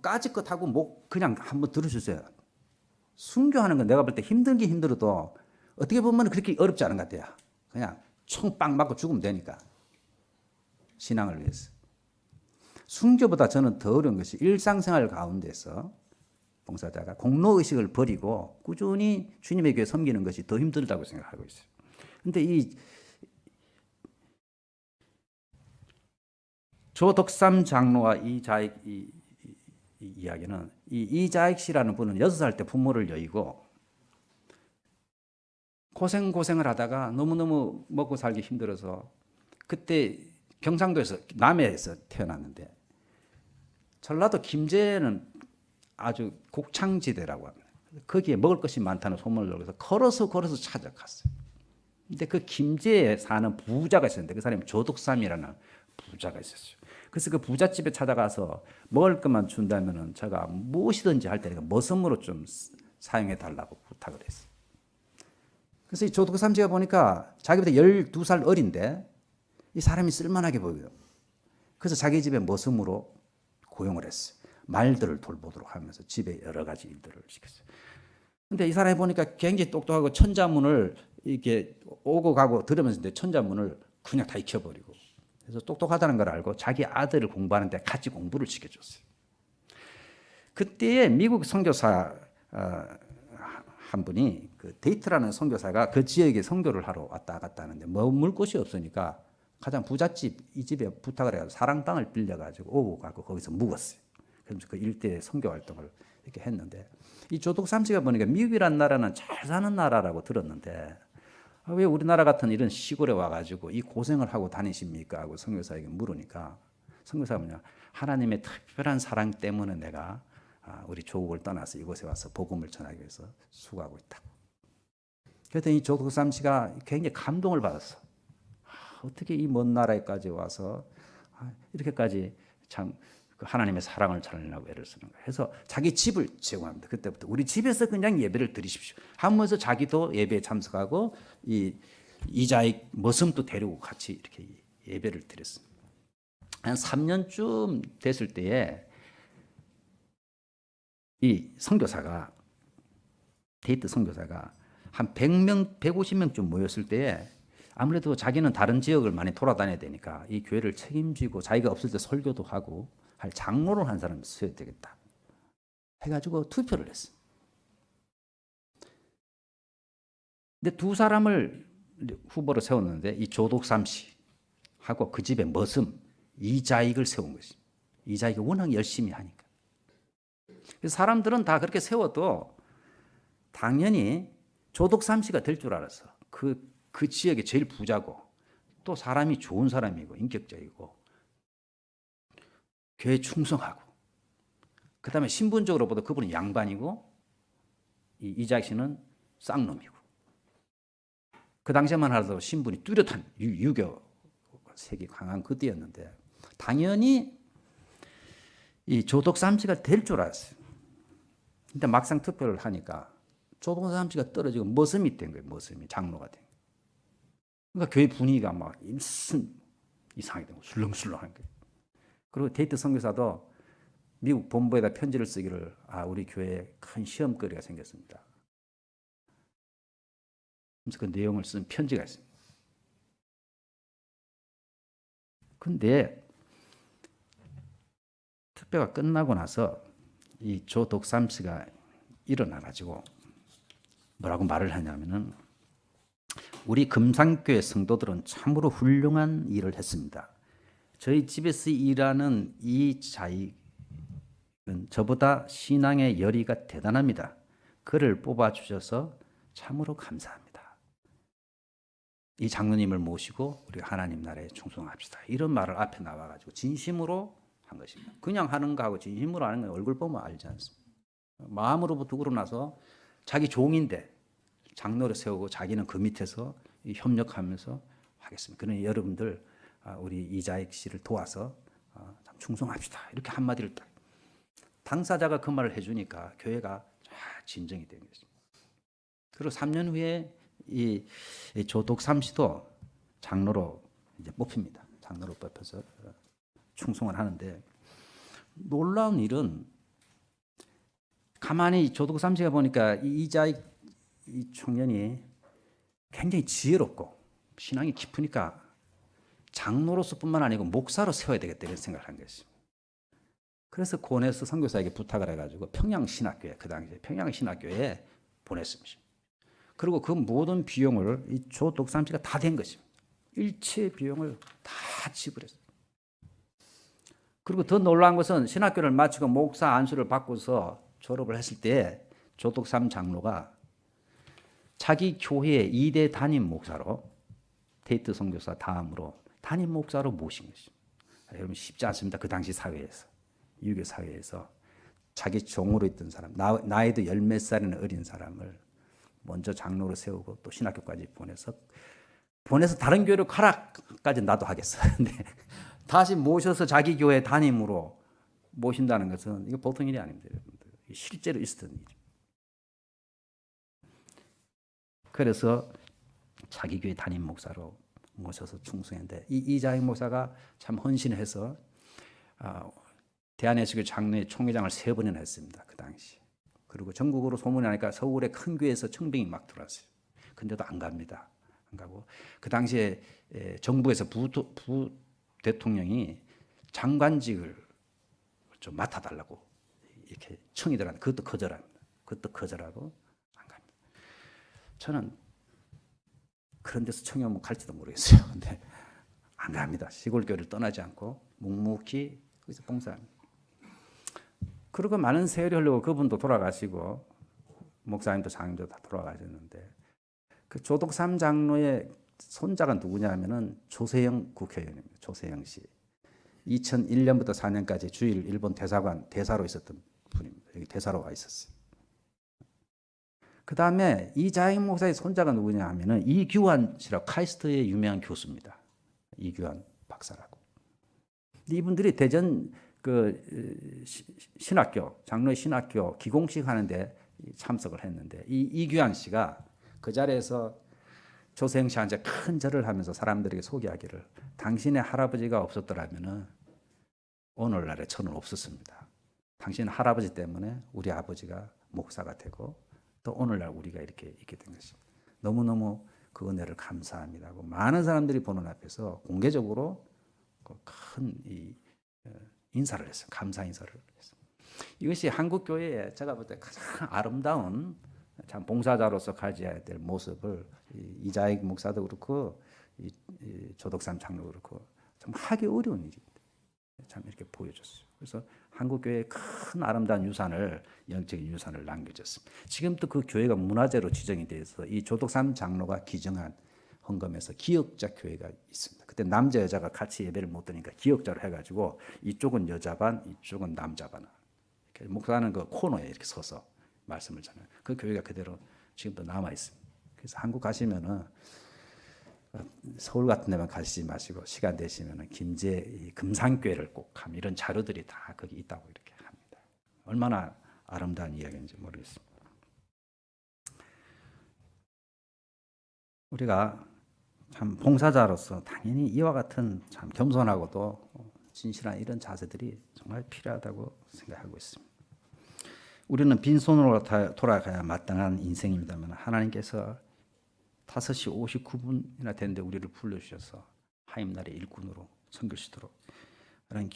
까짓것 하고 그냥 한번 들어주세요. 순교하는 건 내가 볼 때 힘들긴 힘들어도 어떻게 보면 그렇게 어렵지 않은 것 같아요. 그냥 총 빵 맞고 죽으면 되니까. 신앙을 위해서. 순교보다 저는 더 어려운 것이 일상생활 가운데서 봉사자가 공로의식을 버리고 꾸준히 주님의 교회 섬기는 것이 더 힘들다고 생각하고 있어요. 근데 이 조덕삼 장로와 이자익 이 이야기는 이자익 씨라는 분은 6살 때 부모를 여의고 고생을 하다가 너무너무 먹고 살기 힘들어서 그때 경상도에서 남해에서 태어났는데 전라도 김제는 아주 곡창지대라고 합니다. 거기에 먹을 것이 많다는 소문을 들어서 걸어서 찾아갔어요. 근데 그 김제에 사는 부자가 있었는데 그 사람이 조덕삼이라는 부자가 있었어요. 그래서 그 부잣집에 찾아가서 먹을 것만 준다면은 제가 무엇이든지 할 테니까 머슴으로 좀 사용해 달라고 부탁을 했어요. 그래서 이 조덕삼 씨가 보니까 자기보다 12살 어린데 이 사람이 쓸만하게 보여요. 그래서 자기 집에 머슴으로 고용을 했어요. 말들을 돌보도록 하면서 집에 여러 가지 일들을 시켰어요. 근데 이 사람이 보니까 굉장히 똑똑하고 천자문을 이렇게 오고 가고 들으면서 천자문을 그냥 다 익혀버리고 그래서 똑똑하다는 걸 알고 자기 아들을 공부하는데 같이 공부를 시켜줬어요. 그때에 미국 선교사 한 분이 그 데이트라는 선교사가 그 지역에 선교를 하러 왔다 갔다 하는데 머물 곳이 없으니까 가장 부잣집 이 집에 부탁을 해서 사랑방을 빌려가지고 오고 가고 거기서 묵었어요. 그러면서 그 일대의 선교 활동을 이렇게 했는데 이 조덕삼 씨가 보니까 미국이란 나라는 잘 사는 나라라고 들었는데 왜 우리나라 같은 이런 시골에 와가지고 이 고생을 하고 다니십니까? 하고 선교사에게 물으니까 선교사가 뭐냐 하나님의 특별한 사랑 때문에 내가 우리 조국을 떠나서 이곳에 와서 복음을 전하기 위해서 수고하고 있다고. 그랬더니 이 조덕삼 씨가 굉장히 감동을 받았어. 어떻게 이 먼 나라에까지 와서 이렇게까지 참 하나님의 사랑을 전하려고 애를 쓰는 거예요. 그래서 자기 집을 제공합니다. 그때부터 우리 집에서 그냥 예배를 드리십시오 하면서 자기도 예배에 참석하고 이자익 머슴도 데리고 같이 이렇게 예배를 드렸습니다. 한 3년쯤 됐을 때에 이 선교사가 데이트 선교사가 한 100명, 150명쯤 모였을 때에 아무래도 자기는 다른 지역을 많이 돌아다녀야 되니까 이 교회를 책임지고 자기가 없을 때 설교도 하고 할 장로를 한 사람이 있어야 되겠다 해가지고 투표를 했어요. 근데 두 사람을 후보로 세웠는데 이 조덕삼 씨하고 그 집의 머슴 이자익을 세운 것이. 이자익이 워낙 열심히 하니까. 그래서 사람들은 다 그렇게 세워도 당연히 조덕삼 씨가 될 줄 알았어. 그 지역에 제일 부자고 또 사람이 좋은 사람이고 인격적이고 교회 충성하고 그 다음에 신분적으로 보다 그분은 양반이고 이자익 씨는 쌍놈이고 그 당시에만 하더라도 신분이 뚜렷한 유교 색이 강한 그때였는데 당연히 이 조덕삼 씨가 될 줄 알았어요. 근데 막상 투표를 하니까 조덕삼 씨가 떨어지고 머슴이 된 거예요. 머슴이 장로가 된 거예요. 그러니까 교회 분위기가 막 일순 이상하게 되고 술렁술렁한 거예요. 그리고 데이트 선교사도 미국 본부에다 편지를 쓰기를 우리 교회에 큰 시험거리가 생겼습니다. 그래서 그 내용을 쓴 편지가 있습니다. 근데 투표가 끝나고 나서 이 조덕삼 씨가 일어나가지고 뭐라고 말을 하냐면은 우리 금산교회 성도들은 참으로 훌륭한 일을 했습니다. 저희 집에서 일하는 이 자익은 저보다 신앙의 열의가 대단합니다. 그를 뽑아주셔서 참으로 감사합니다. 이 장로님을 모시고 우리 하나님 나라에 충성합시다. 이런 말을 앞에 나와가지고 진심으로 한 것입니다. 그냥 하는 거하고 진심으로 하는 건 얼굴 보면 알지 않습니까? 마음으로부터 우러나서 자기 종인데 장로를 세우고 자기는 그 밑에서 협력하면서 하겠습니다. 그러니 여러분들 우리 이자익 씨를 도와서 참 충성합시다. 이렇게 한마디를 딱. 당사자가 그 말을 해주니까 교회가 진정이 된 것입니다. 그리고 3년 후에 이 조덕삼 씨도 장로로 이제 뽑힙니다. 장로로 뽑혀서 충성을 하는데 놀라운 일은 가만히 조덕삼 씨가 보니까 이자익 이 청년이 굉장히 지혜롭고 신앙이 깊으니까 장로로서뿐만 아니고 목사로 세워야 되겠다 이런 생각을 한 것입니다. 그래서 고뇌에서 선교사에게 부탁을 해가지고 평양신학교에, 그 당시에 평양신학교에 보냈습니다. 그리고 그 모든 비용을 이 조덕삼 씨가 다 댄 것입니다. 일체 비용을 다 지불했어요. 그리고 더 놀라운 것은 신학교를 마치고 목사 안수를 받고서 졸업을 했을 때 조덕삼 장로가 자기 교회의 2대 담임 목사로 테이트 선교사 다음으로 담임 목사로 모신 것입니다. 여러분 쉽지 않습니다. 그 당시 사회에서, 유교 사회에서 자기 종으로 있던 사람, 나이도 10몇 살이나 어린 사람을 먼저 장로로 세우고 또 신학교까지 보내서 다른 교회로 가라까지 나도 하겠어. 근데 다시 모셔서 자기 교회 담임으로 모신다는 것은 이거 보통 일이 아닙니다, 여러분들. 실제로 있었던 일입니다. 그래서 자기 교회 담임 목사로 모셔서 충성했는데 이자익 목사가 참 헌신해서 대한예수교 장로회 총회장을 3번이나 했습니다. 그 당시. 그리고 전국으로 소문이 나니까 서울의 큰 교회에서 청빙이 막 들어왔어요. 근데도 안 갑니다. 안 가고 그 당시에 정부에서 부 대통령이 장관직을 좀 맡아달라고 이렇게 청이 들어갔는데 그것도 거절합니다. 그것도 거절하고 안 갑니다. 저는 그런 데서 청이 오면 갈지도 모르겠어요. 근데 안 갑니다. 시골 교회를 떠나지 않고 묵묵히 거기서 봉사합니다. 그리고 많은 세월이 흘러고 그분도 돌아가시고 목사님도 장님도 다 돌아가셨는데 그 조덕삼 장로의 손자가 누구냐면은 조세영 국회의원입니다. 조세영 씨. 2001년부터 4년까지 주일 일본 대사로 있었던 분입니다. 여기 대사로 와 있었어요. 그 다음에 이자익 목사의 손자가 누구냐 하면은 이규환 씨라고 카이스트의 유명한 교수입니다. 이규환 박사라고. 이분들이 대전 그 신학교, 장로의 신학교 기공식 하는데 참석을 했는데 이규환 씨가 그 자리에서 조세영 씨한테 큰 절을 하면서 사람들에게 소개하기를 당신의 할아버지가 없었더라면은 오늘날에 저는 없었습니다. 당신 할아버지 때문에 우리 아버지가 목사가 되고 또 오늘날 우리가 이렇게 있게 된 것입니다. 너무너무 그 은혜를 감사합니다 하고 많은 사람들이 보는 앞에서 공개적으로 큰 인사를 했어요. 감사 인사를 했어요. 이것이 한국 교회에 제가 볼 때 가장 아름다운 참 봉사자로서 가져야 될 모습을 이자익 목사도 그렇고 조덕삼 장로도 그렇고 정말 하기 어려운 일입니다. 참 이렇게 보여줬어요. 그래서 한국 교회의 큰 아름다운 유산을 영적인 유산을 남겨줬습니다. 지금도 그 교회가 문화재로 지정이 돼서 이 조덕삼 장로가 기증한 헌금에서 기역자 교회가 있습니다. 그때 남자 여자가 같이 예배를 못 드니까 기역자로 해가지고 이쪽은 여자 반, 이쪽은 남자 반. 이렇게 목사는 그 코너에 이렇게 서서 말씀을 전해요. 그 교회가 그대로 지금도 남아 있습니다. 그래서 한국 가시면은 서울 같은 데만 가시지 마시고 시간 되시면은 금산교회를 꼭 가면 이런 자료들이 다 거기 있다고 이렇게 합니다. 얼마나 아름다운 이야기인지 모르겠습니다. 우리가 참 봉사자로서 당연히 이와 같은 참 겸손하고도 진실한 이런 자세들이 정말 필요하다고 생각하고 있습니다. 우리는 빈손으로 돌아가야 마땅한 인생입니다만 하나님께서 5시 59분이나 됐는데 우리를 불러주셔서 하임날의 일꾼으로 섬기시도록 그런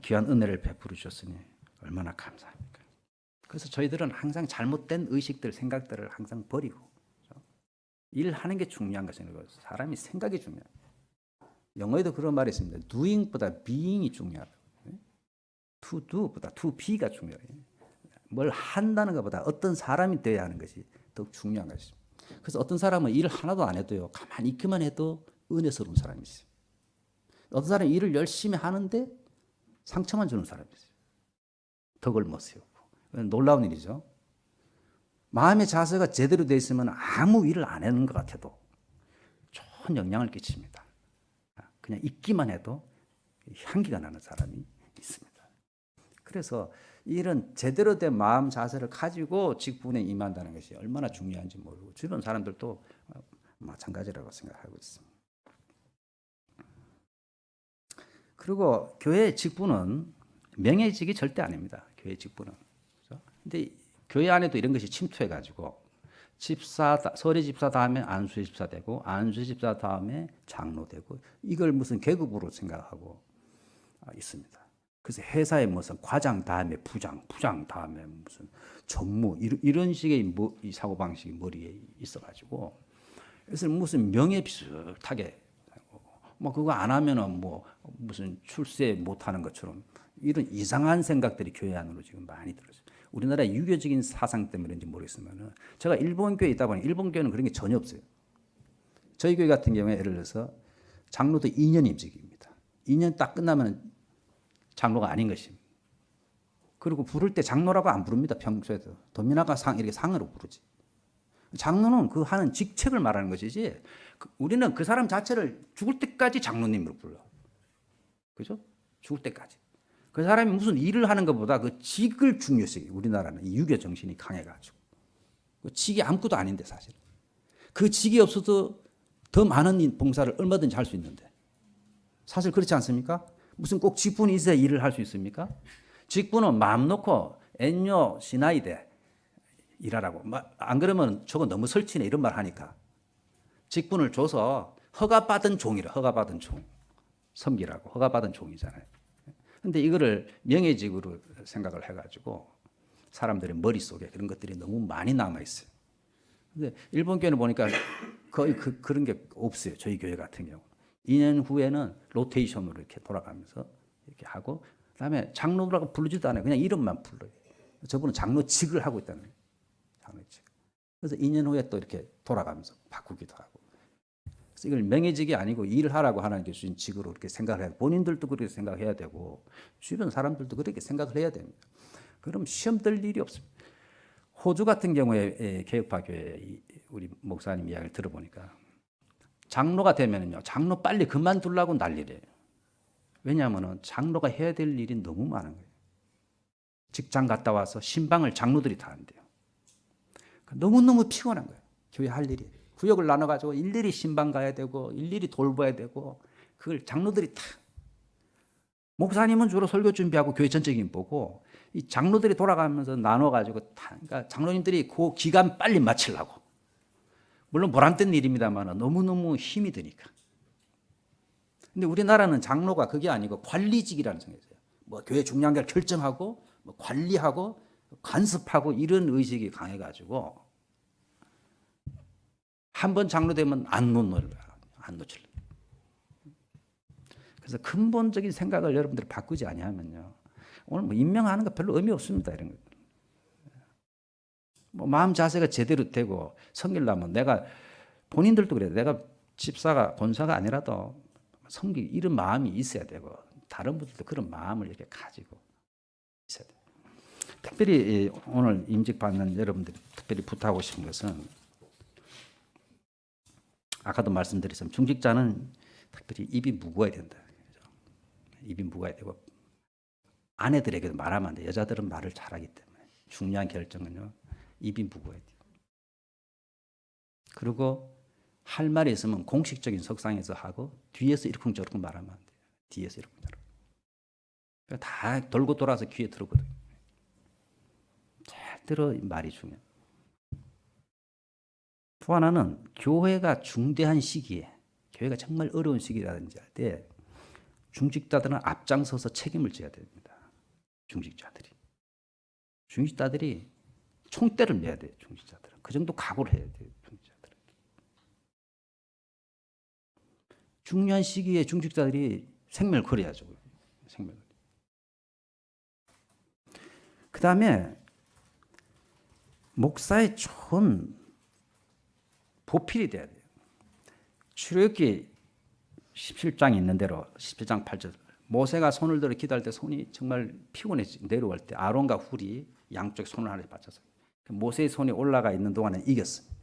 귀한 은혜를 베풀어 주셨으니 얼마나 감사합니까. 그래서 저희들은 항상 잘못된 의식들, 생각들을 항상 버리고 일하는 게 중요한 것이고 사람이 생각이 중요해요. 영어에도 그런 말이 있습니다. doing보다 being이 중요하다. to do보다 to be가 중요해요. 뭘 한다는 것보다 어떤 사람이 되어야 하는 것이 더 중요한 것입니다. 그래서 어떤 사람은 일을 하나도 안 해도요. 가만히 있기만 해도 은혜스러운 사람이 있어요. 어떤 사람은 일을 열심히 하는데 상처만 주는 사람이 있어요. 덕을 못 세우고. 놀라운 일이죠. 마음의 자세가 제대로 되어 있으면 아무 일을 안 하는 것 같아도 좋은 영향을 끼칩니다. 그냥 있기만 해도 향기가 나는 사람이 있습니다. 그래서 이런 제대로 된 마음 자세를 가지고 직분에 임한다는 것이 얼마나 중요한지 모르고 주변 사람들도 마찬가지라고 생각하고 있습니다. 그리고 교회의 직분은 명예직이 절대 아닙니다. 교회 직분은. 그런데 교회 안에도 이런 것이 침투해가지고 서리 집사 다음에 안수의 집사 되고 안수의 집사 다음에 장로 되고 이걸 무슨 계급으로 생각하고 있습니다. 그래서 회사에 무슨 과장 다음에 부장, 부장 다음에 무슨 전무 이런 식의 이 사고 방식이 머리에 있어가지고 그래서 무슨 명예 비슷하게 뭐 그거 안 하면은 뭐 무슨 출세 못하는 것처럼 이런 이상한 생각들이 교회 안으로 지금 많이 들어요. 우리나라의 유교적인 사상 때문인지 모르겠지만은 제가 일본 교회에 있다 보니 일본 교회는 그런 게 전혀 없어요. 저희 교회 같은 경우에 예를 들어서 장로도 2년 임직입니다. 2년 딱 끝나면 장로가 아닌 것입니다. 그리고 부를 때 장로라고 안 부릅니다. 평소에도 도민화가 이렇게 상으로 부르지. 장로는 그 하는 직책을 말하는 것이지 우리는 그 사람 자체를 죽을 때까지 장로님으로 불러. 그죠? 죽을 때까지. 그 사람이 무슨 일을 하는 것보다 그 직을 중요시. 우리나라는 유교 정신이 강해가지고 그 직이 아무것도 아닌데 사실 그 직이 없어도 더 많은 봉사를 얼마든지 할 수 있는데 사실 그렇지 않습니까? 무슨 꼭 직분이 있어야 일을 할 수 있습니까? 직분은 마음 놓고 엔요 시나이데 일하라고. 안 그러면 저거 너무 설치네 이런 말 하니까 직분을 줘서 허가받은 종이라. 허가받은 종. 섬기라고. 허가받은 종이잖아요. 근데 이거를 명예직으로 생각을 해가지고 사람들의 머릿속에 그런 것들이 너무 많이 남아있어요. 근데 일본 교회는 보니까 거의 그런 게 없어요. 저희 교회 같은 경우. 2년 후에는 로테이션으로 이렇게 돌아가면서 이렇게 하고 그다음에 장로라고 부르지도 않아요. 그냥 이름만 불러요. 저분은 장로직을 하고 있다는 거예요. 장로직. 그래서 2년 후에 또 이렇게 돌아가면서 바꾸기도 하고. 그래서 이걸 명예직이 아니고 일을 하라고 하나님께 주신 직으로 이렇게 생각을 해야 돼요. 본인들도 그렇게 생각해야 되고 주변 사람들도 그렇게 생각을 해야 됩니다. 그럼 시험 들 일이 없습니다. 호주 같은 경우에 개혁파 교회 우리 목사님 이야기를 들어보니까 장로가 되면요 장로 빨리 그만두려고 난리래요. 왜냐하면 장로가 해야 될 일이 너무 많은 거예요. 직장 갔다 와서 신방을 장로들이 다 한대요. 너무너무 피곤한 거예요. 교회 할 일이. 구역을 나눠가지고 일일이 신방 가야 되고 일일이 돌봐야 되고 그걸 장로들이 다. 목사님은 주로 설교 준비하고 교회 전적인 보고 이 장로들이 돌아가면서 나눠가지고 다. 그러니까 장로님들이 그 기간 빨리 마치려고. 물론 보람된 일입니다만 너무너무 힘이 드니까. 근데 우리나라는 장로가 그게 아니고 관리직이라는 생각이에요. 뭐 교회 중요한 걸 결정하고 뭐 관리하고 간섭하고 이런 의식이 강해가지고 한 번 장로 되면 안 놓칠래. 그래서 근본적인 생각을 여러분들이 바꾸지 아니하면요. 오늘 뭐 임명하는 거 별로 의미 없습니다. 이런 거. 뭐 마음 자세가 제대로 되고 섬기려면 내가 본인들도 그래요. 내가 집사가 권사가 아니라도 섬기 이런 마음이 있어야 되고 다른 분들도 그런 마음을 이렇게 가지고 있어야 돼요. 특별히 오늘 임직 받는 여러분들이 특별히 부탁하고 싶은 것은 아까도 말씀드렸지만 중직자는 특별히 입이 무거워야 된다. 입이 무거워야 되고 아내들에게도 말하면 안 돼. 여자들은 말을 잘하기 때문에 중요한 결정은요. 입이 무거워야 돼요. 그리고 할 말이 있으면 공식적인 석상에서 하고 뒤에서 이러쿵저러쿵 말하면 안 돼요. 뒤에서 이러쿵저러쿵. 그러니까 다 돌고 돌아서 귀에 들어거든요. 잘 들어 말이 중요해요. 또 하나는 교회가 중대한 시기에 교회가 정말 어려운 시기라든지 할 때 중직자들은 앞장서서 책임을 져야 됩니다. 중직자들이 총대를 내야 돼요. 중직자들은 그 정도 각오를 해야 돼요. 중직자들은 중요한 시기에 중직자들이 생명을 걸어야죠. 생명을. 그 다음에 목사의 좋은 보필이 돼야 돼요. 출애굽기 17장에 있는 대로 17장 8절 모세가 손을 들어 기도할 때 손이 정말 피곤해지 내려올 때 아론과 훌이 양쪽 손을 하나에 받쳐서 모세의 손이 올라가 있는 동안에 이겼습니다.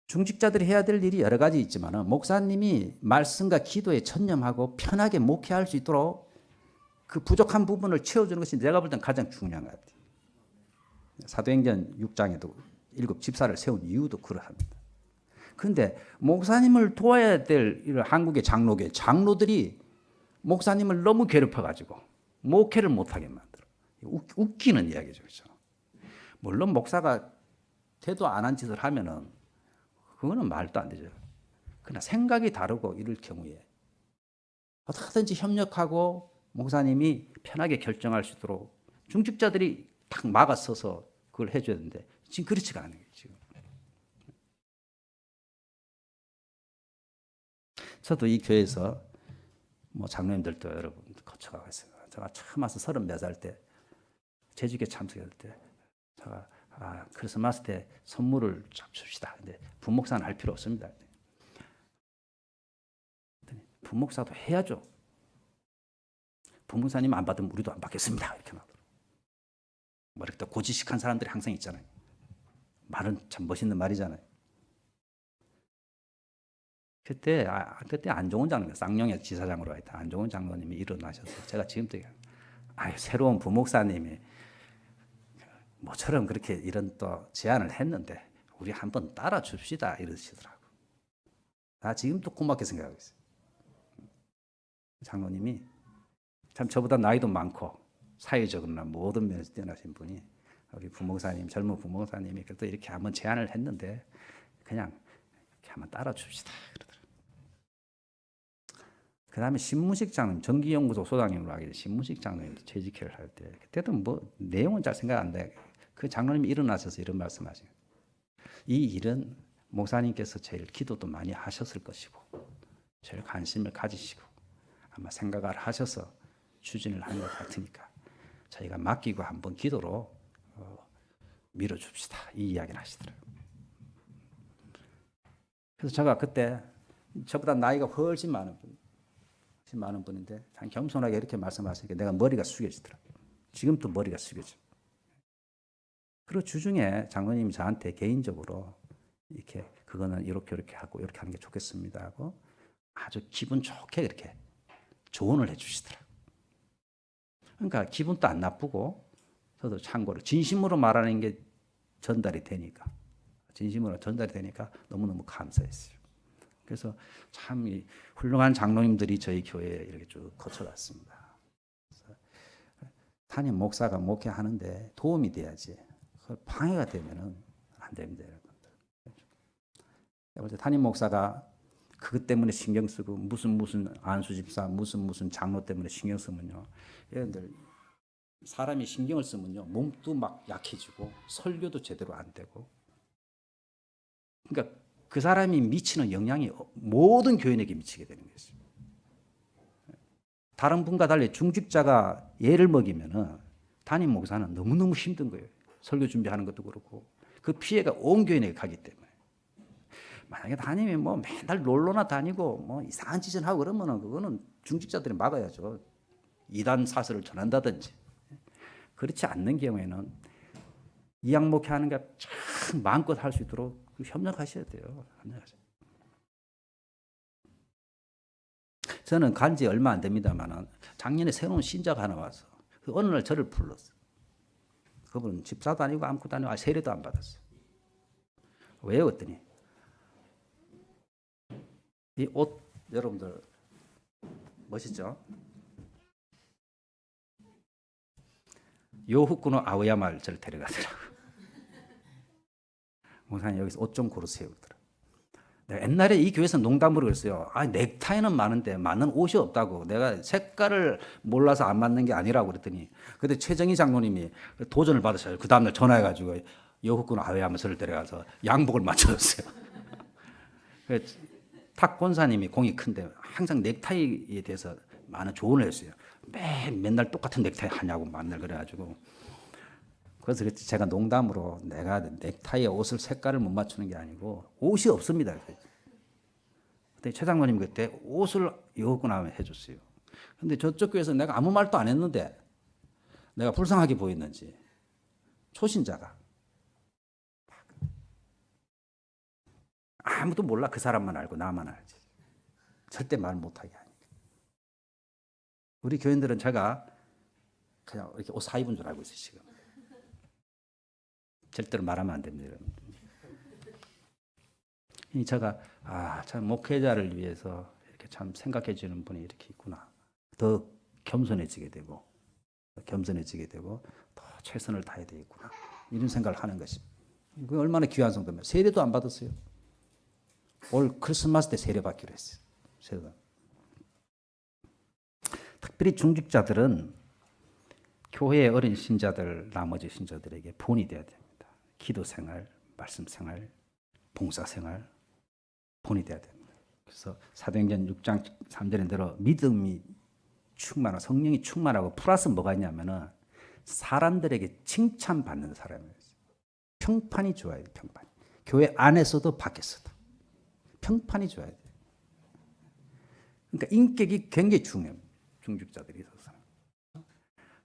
중직자들이 해야 될 일이 여러 가지 있지만 목사님이 말씀과 기도에 전념하고 편하게 목회할 수 있도록 그 부족한 부분을 채워주는 것이 내가 볼 땐 가장 중요한 것 같아요. 사도행전 6장에도 7 집사를 세운 이유도 그러합니다. 그런데 목사님을 도와야 될 한국의 장로들이 목사님을 너무 괴롭혀가지고 목회를 못하게 만들어. 웃기는 이야기죠. 그렇죠? 물론 목사가 태도 안 한 짓을 하면은 그거는 말도 안 되죠. 그러나 생각이 다르고 이럴 경우에 어떻게든지 협력하고 목사님이 편하게 결정할 수 있도록 중직자들이 딱 막아서서 그걸 해줘야 되는데 지금 그렇지가 않은 거예요. 지금. 저도 이 교회에서 뭐 장로님들도 여러분 거쳐가고 있어요. 제가 처음 와서 34살 때 제주교회 참석할 때 제가 크리스마스 때 선물을 좀 줍시다. 근데 부목사는 할 필요 없습니다. 부목사도 해야죠. 부목사님 안 받으면 우리도 안 받겠습니다. 이렇게 나오더라고요. 뭐 이렇게 또 고지식한 사람들이 항상 있잖아요. 말은 참 멋있는 말이잖아요. 그때 안종원 장로님, 쌍용역 지사장으로 했던 안종원 장로님이 일어나셔서 제가 지금도 새로운 부목사님이 모처럼 그렇게 이런 또 제안을 했는데 우리 한번 따라 줍시다 이러시더라고. 나 지금도 고맙게 생각하고 있어요. 장로님이 참 저보다 나이도 많고 사회적으로나 모든 면에서 뛰어나신 분이 우리 부목사님, 젊은 부목사님이 그래도 이렇게 한번 제안을 했는데 그냥 이렇게 한번 따라 줍시다 그러더라고요. 그 다음에 신문식 장로님, 정기연구소 소장님으로 하게 된 신문식 장로님도 재직회를 할 때 그때도 뭐 내용은 잘 생각 안 돼. 그 장로님이 일어나셔서 이런 말씀하시요. 이 일은 목사님께서 제일 기도도 많이 하셨을 것이고 제일 관심을 가지시고 아마 생각을 하셔서 추진을 한 것 같으니까 저희가 맡기고 한번 기도로 밀어줍시다. 이 이야기를 하시더라고요. 그래서 제가 그때 저보다 나이가 훨씬 많은 분인데 참 겸손하게 이렇게 말씀하시니까 내가 머리가 숙여지더라고요. 지금도 머리가 숙여져. 그리고 주중에 장로님이 저한테 개인적으로 이렇게 그거는 이렇게 하고 이렇게 하는 게 좋겠습니다 하고 아주 기분 좋게 이렇게 조언을 해주시더라고요. 그러니까 기분도 안 나쁘고 저도 참고로 진심으로 말하는 게 전달이 되니까 너무너무 감사했어요. 그래서 참 훌륭한 장로님들이 저희 교회에 이렇게 쭉 거쳐갔습니다. 담임 목사가 목회하는데 도움이 돼야지 방해가 되면은 안 됩니다, 여러분들. 담임 목사가 그것 때문에 신경 쓰고 무슨 안수 집사 무슨 장로 때문에 신경 쓰면요, 여러분들 사람이 신경을 쓰면요 몸도 막 약해지고 설교도 제대로 안 되고, 그러니까 그 사람이 미치는 영향이 모든 교인에게 미치게 되는 거죠. 다른 분과 달리 중직자가 예를 먹이면은 담임 목사는 너무너무 힘든 거예요. 설교 준비하는 것도 그렇고 그 피해가 온 교인에게 가기 때문에. 만약에 담임이 뭐 맨날 놀러나 다니고 뭐 이상한 짓을 하고 그러면은 그거는 중직자들이 막아야죠. 이단 사설을 전한다든지. 그렇지 않는 경우에는 이양 목회하는 게 참 마음껏 할 수 있도록 협력하셔야 돼요. 저는 간지 얼마 안 됩니다만 작년에 새로운 신자가 하나 와서 어느 날 저를 불렀어요. 그분은 집사도 아니고 아무것도 아니고 세례도 안 받았어요. 왜요? 그랬더니 이 옷 여러분들 멋있죠? 요후쿠노 아오야마를 저를 데려가더라고요. 목사님 여기서 옷 좀 고르세요. 내가 옛날에 이 교회에서 농담으로 그랬어요. 넥타이는 많은데 맞는 옷이 없다고. 내가 색깔을 몰라서 안 맞는 게 아니라고 그랬더니 그때 최정희 장로님이 도전을 받으셔요. 그 다음날 전화해가지고 요후쿠노 아오야마 저를 데려가서 양복을 맞춰줬어요. 탁 권사님이 공이 큰데 항상 넥타이에 대해서 많은 조언을 했어요. 맨날 똑같은 넥타이 하냐고 맨날 그래가지고. 그래서 제가 농담으로 내가 넥타이에 옷을 색깔을 못 맞추는 게 아니고 옷이 없습니다. 근데 최 장로님 그때 옷을 요구나 하면 해줬어요. 근데 저쪽 교회에서 내가 아무 말도 안 했는데 내가 불쌍하게 보였는지 초신자가 아무도 몰라. 그 사람만 알고 나만 알지. 절대 말 못하게 하니까. 우리 교인들은 제가 그냥 이렇게 옷 사 입은 줄 알고 있어요 지금. 절대로 말하면 안 됩니다. 제가 참 목회자를 위해서 이렇게 참 생각해 주는 분이 이렇게 있구나. 더 겸손해지게 되고 더 최선을 다해야 되겠구나. 이런 생각을 하는 것입니다. 그 얼마나 귀한 성도면 세례도 안 받았어요. 올 크리스마스 때 세례 받기로 했어요. 세례도. 특별히 중직자들은 교회의 어린 신자들, 나머지 신자들에게 본이 되어야 됩니다. 기도 생활, 말씀 생활, 봉사 생활, 본이 되어야 됩니다. 그래서 사도행전 6장 3절에 대로 믿음이 충만하고 성령이 충만하고 플러스 뭐가 있냐면은 사람들에게 칭찬받는 사람이에요. 평판이 좋아야 돼요. 평판. 교회 안에서도 밖에서도 평판이 좋아야 돼요. 그러니까 인격이 굉장히 중요해요. 중직자들이 있어서.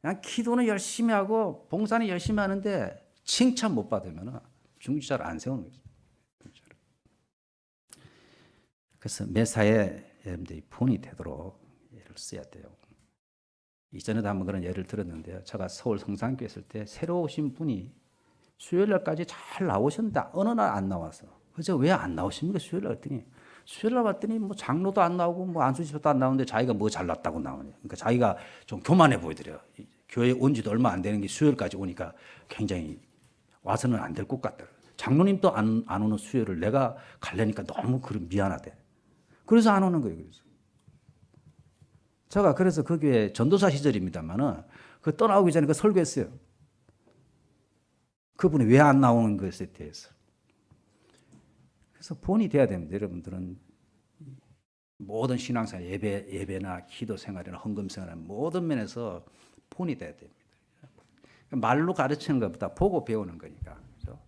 그냥 기도는 열심히 하고 봉사는 열심히 하는데 칭찬 못 받으면 중직자를 안 세우는 거죠. 그래서 매사에 여러분들이 본이 되도록 예를 써야 돼요. 이전에도 한번 그런 예를 들었는데요. 제가 서울 성산교회 있을 때 새로 오신 분이 수요일날까지 잘 나오셨는데 어느 날 안 나와서 그래서 왜 안 나오십니까? 수요일날 했더니 수요일날 봤더니 뭐 장로도 안 나오고 뭐 안수집사도 안 나오는데 자기가 뭐 잘났다고 나오네요. 그러니까 자기가 좀 교만해 보이더래요. 교회에 온 지도 얼마 안 되는 게 수요일까지 오니까 굉장히 와서는 안 될 것 같다. 장로님도 안 오는 수요일을 내가 갈래니까 너무 미안하대. 그래서 안 오는 거예요. 제가 그래서 그 교회 전도사 시절입니다만은 그 떠나오기 전에 그 설교했어요. 그분이 왜 안 나오는 것에 대해서. 그래서 본이 돼야 됩니다. 여러분들은 모든 신앙생활, 예배나 기도 생활이나 헌금 생활 모든 면에서 본이 돼야 됩니다. 말로 가르치는 것보다 보고 배우는 거니까. 그렇죠?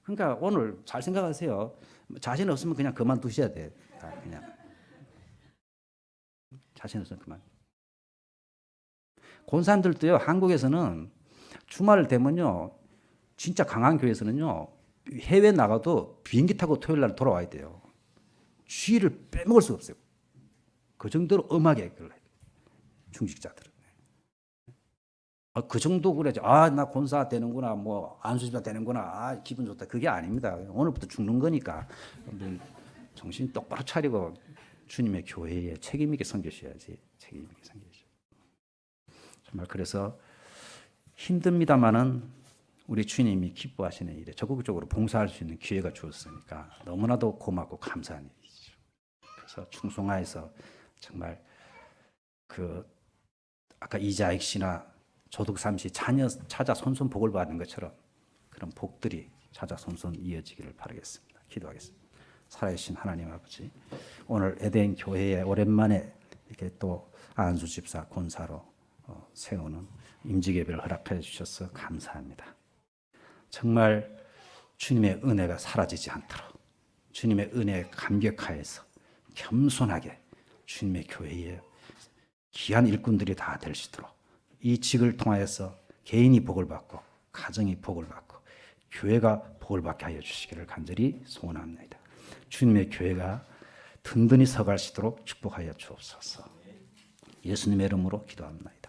그러니까 오늘 잘 생각하세요. 자신 없으면 그냥 그만두셔야 돼요. 그냥. 자신 없으면 그만. 권사님들도요, 한국에서는 주말 되면요, 진짜 강한 교회에서는요, 해외 나가도 비행기 타고 토요일 날 돌아와야 돼요. 주일을 빼먹을 수 없어요. 그 정도로 엄하게 그래요. 중직자들은. 그 정도 그래야지. 나 권사 되는구나, 뭐 안수집사 되는구나, 기분 좋다. 그게 아닙니다. 오늘부터 죽는 거니까 정신 똑바로 차리고 주님의 교회에 책임 있게 섬기셔야지. 책임 있게 섬기셔. 정말 그래서 힘듭니다만은 우리 주님이 기뻐하시는 일에 적극적으로 봉사할 수 있는 기회가 주었으니까 너무나도 고맙고 감사한 일이죠. 그래서 충성하여서 정말 아까 이자익 씨나 조득삼 씨 자녀 찾아 손손 복을 받는 것처럼 그런 복들이 찾아 손손 이어지기를 바라겠습니다. 기도하겠습니다. 살아계신 하나님 아버지, 오늘 에덴 교회에 오랜만에 이렇게 또 안수 집사 권사로 세우는 임직예배를 허락해 주셔서 감사합니다. 정말 주님의 은혜가 사라지지 않도록 주님의 은혜에 감격하여서 겸손하게 주님의 교회에 귀한 일꾼들이 다 될 수 있도록 이 직을 통하여서 개인이 복을 받고 가정이 복을 받고 교회가 복을 받게 하여 주시기를 간절히 소원합니다. 주님의 교회가 든든히 서갈 수 있도록 축복하여 주옵소서. 예수님의 이름으로 기도합니다.